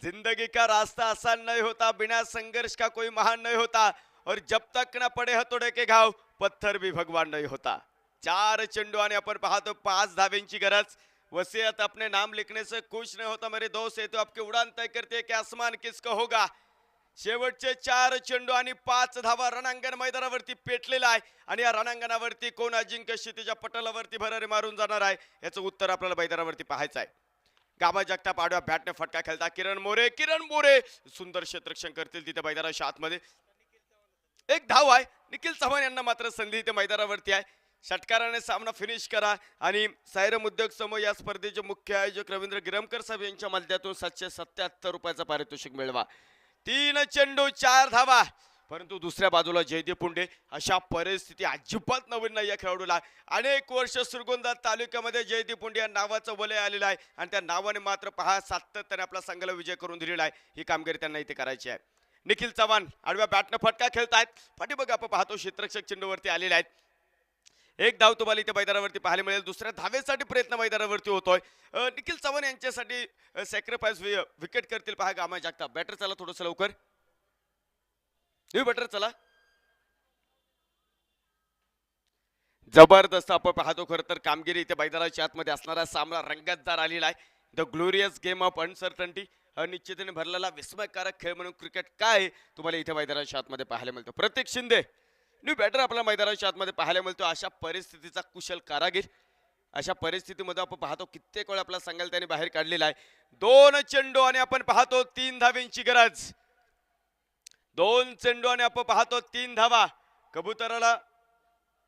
B: जिंदगी का रास्ता आसान नहीं होता, बिना संघर्ष का कोई महान नहीं होता. और जब तक ना पडे हतोडे के घाव पत्थर भी भगवान नहीं होता. 4 चेंडू आणि आपण पाहतो 5 धावेंची गरज. वसीयत अपने नाम लिखने से खुश नहीं होता मेरे दोस्त, ये तो आपकी उड़ान तय करते हैं कि आसमान किसका होगा. शेवटचे 4 चेंडू आणि 5 धावा रणांगण मैदानावरती पेटलेला आहे आणि या रणांगणावरती कोण अजिंक्य क्षितिजा पटलावरती भरारी मारून जाणार आहे याचं उत्तर आपल्याला मैदानावरती पाहायचं आहे. गाभा जगताप आडव्या बॅटने फटका खेळता किरण मोरे सुंदर क्षेत्ररक्षण करतील तिथे मैदानाच्या आतमध्ये. एक धाव आहे. निखिल चव्हाण यांना मात्र संधी इथे मैदानावरती आहे. षटकाराने सामना फिनिश करा आणि सायरम उद्योग समूह या स्पर्धेचे मुख्य आयोजक रवींद्र गिरमकर साहेब यांच्या माध्यमातून 777 रुपयाचं पारितोषिक मिळवा. 3 चेंडू 4 धावा, परंतु दुसऱ्या बाजूला जयदीप पुंडे. अशा परिस्थिती अजिबात नवीन नाही या खेळाडूला. अनेक वर्ष श्रीगोंदा तालुक्यामध्ये जयदीप पुंडे या नावाचं वलय आलेलं आहे आणि त्या नावाने मात्र पहा सातत्याने आपला संघाला विजय करून दिलेला आहे. ही कामगिरी त्यांना इथे करायची आहे. निखिल चव्हाण आडव्या बॅटने फटका खेळतायत. पाठीमागे आपण पाहतो क्षेत्ररक्षक चेंडूवरती आलेले आहेत. एक धाव तुम्हाला इथे मैदानावरती पाहायला मिळेल. दुसऱ्या धावेसाठी प्रयत्न मैदानावरती होतोय. निखिल चव्हाण यांच्यासाठी सॅक्रिफाईस विकेट करतील पहा गामा जगताप. बॅटर चला थोडस लवकर, बॅटर चला. जबरदस्त आपण पाहतो. खरं तर कामगिरी इथे मैदानाच्या आतमध्ये असणारा सामना रंगतदार आलेला आहे. The glorious game of uncertainty, अनिश्चिततेने भरलेला विस्मयकारक खेळ म्हणून क्रिकेट काय तुम्हाला इथे मैदानाच्या आतमध्ये पाहायला मिळतो. प्रतीक शिंदे न्यू बॅटर आपल्या मैदानाच्या आतमध्ये पाहायला मिळतो. अशा परिस्थितीचा कुशल कारागीर. अशा परिस्थितीमध्ये आपण पाहतो कित्येक वेळ आपला संघाला त्याने बाहेर काढलेला आहे. 2 चेंडू आणि आपण पाहतो 3 धावेंची गरज. 2 चेंडू आणि आपण पाहतो 3 धावा. कबुतराला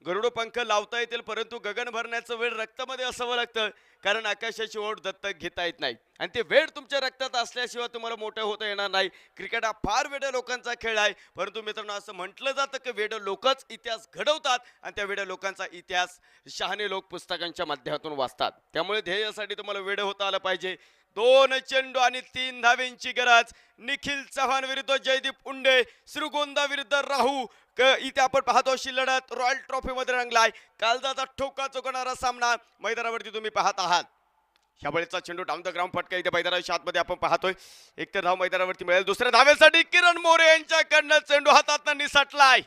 B: गरुड पंख लावता येतील परंतु गगन भरण्याचं वेळ रक्तामध्ये असावं लागतं, कारण आकाशाची ओढ दत्तक घेता येत नाही आणि ते वेळ तुमच्या रक्तात असल्याशिवाय तुम्हाला मोठं होता येणार नाही. क्रिकेट हा फार वेड्या लोकांचा खेळ आहे, परंतु मित्रांनो असं म्हटलं जातं की वेड लोकच इतिहास घडवतात आणि त्या वेड्या लोकांचा इतिहास शहाणे लोक पुस्तकांच्या माध्यमातून वाचतात. त्यामुळे ध्येयासाठी तुम्हाला वेड होता आलं पाहिजे. 2 चेंडू आणि 3 धावेंची गरज. निखिल चव्हाण विरुद्ध जयदीप पुंडे, श्रीगोंदा विरुद्ध राहू. इथे आपण पाहतो अशी लढत रॉयल ट्रॉफी मध्ये रंगलाय. कालदाचा ठोका चुकणारा सामना मैदानावरती तुम्ही पाहत आहात. ह्या वेळेचा चेंडू डाऊन द ग्राउंड फटका इथे मैदानाच्या आतमध्ये आपण पाहतोय. एक तर धाव मैदानावरती मिळेल. दुसऱ्या धावेसाठी किरण मोरे यांच्याकडनं चेंडू हातातनं निसटलाय.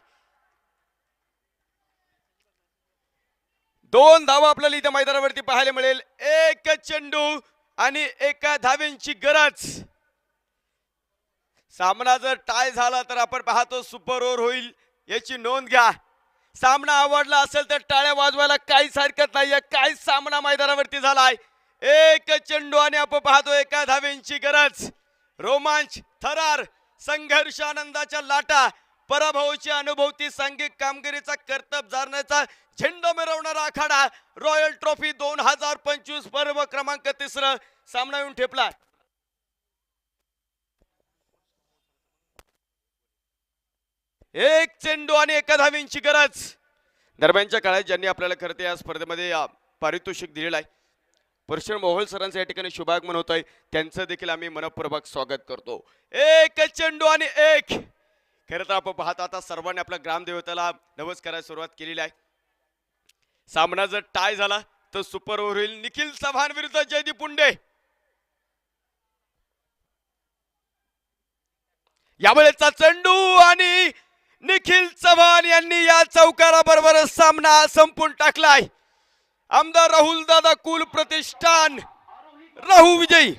B: 2 धावा आपल्याला इथे मैदानावरती पाहायला मिळेल. 1 चेंडू आणि 1 धावेंची गरज. सामना जर टाय झाला तर आपण पाहतो सुपर ओव्हर होईल, याची नोंद घ्या. सामना आवडला असेल तर टाळ्या वाजवायला काहीच हरकत नाहीये. काय सामना मैदानावरती झालाय. 1 चेंडू आणि आपण पाहतो 1 धावेंची गरज. रोमांच, थरार, संघर्ष, आनंदाच्या लाटा, पराभवाची अनुभूती, सांघिक कामगिरीचा कर्तब जाणण्याचा झेंडा मिरवणारा आखाडा. रॉयल ट्रॉफी 2025 पर्व क्रमांक 3 सामना येऊन ठेपला. एक चेंडू आणि 1 धावेंची गरज. दरम्यानच्या काळात ज्यांनी आपल्याला खरं या स्पर्धेमध्ये पारितोषिक दिलेलं आहे, परशुराम मोहोळ सरांचं या ठिकाणी शुभागमन होत आहे, त्यांचं देखील आम्ही मनपूर्वक स्वागत करतो. 1 चेंडू आणि 1. खरं तर आपण पाहता आता सर्वांनी आपल्या ग्रामदेवताला नवस करायला सुरुवात केलेली आहे. सामना जर टाय झाला तर सुपर ओव्हर होईल. निखिल चव्हाण विरुद्ध जयदीप पुंडे. यावेळेचा चेंडू आणि निखिल चव्हाण यांनी या चौकाराबरोबर सामना संपून टाकलाय. आमदार राहुल दादा कुल प्रतिष्ठान राहू विजयी.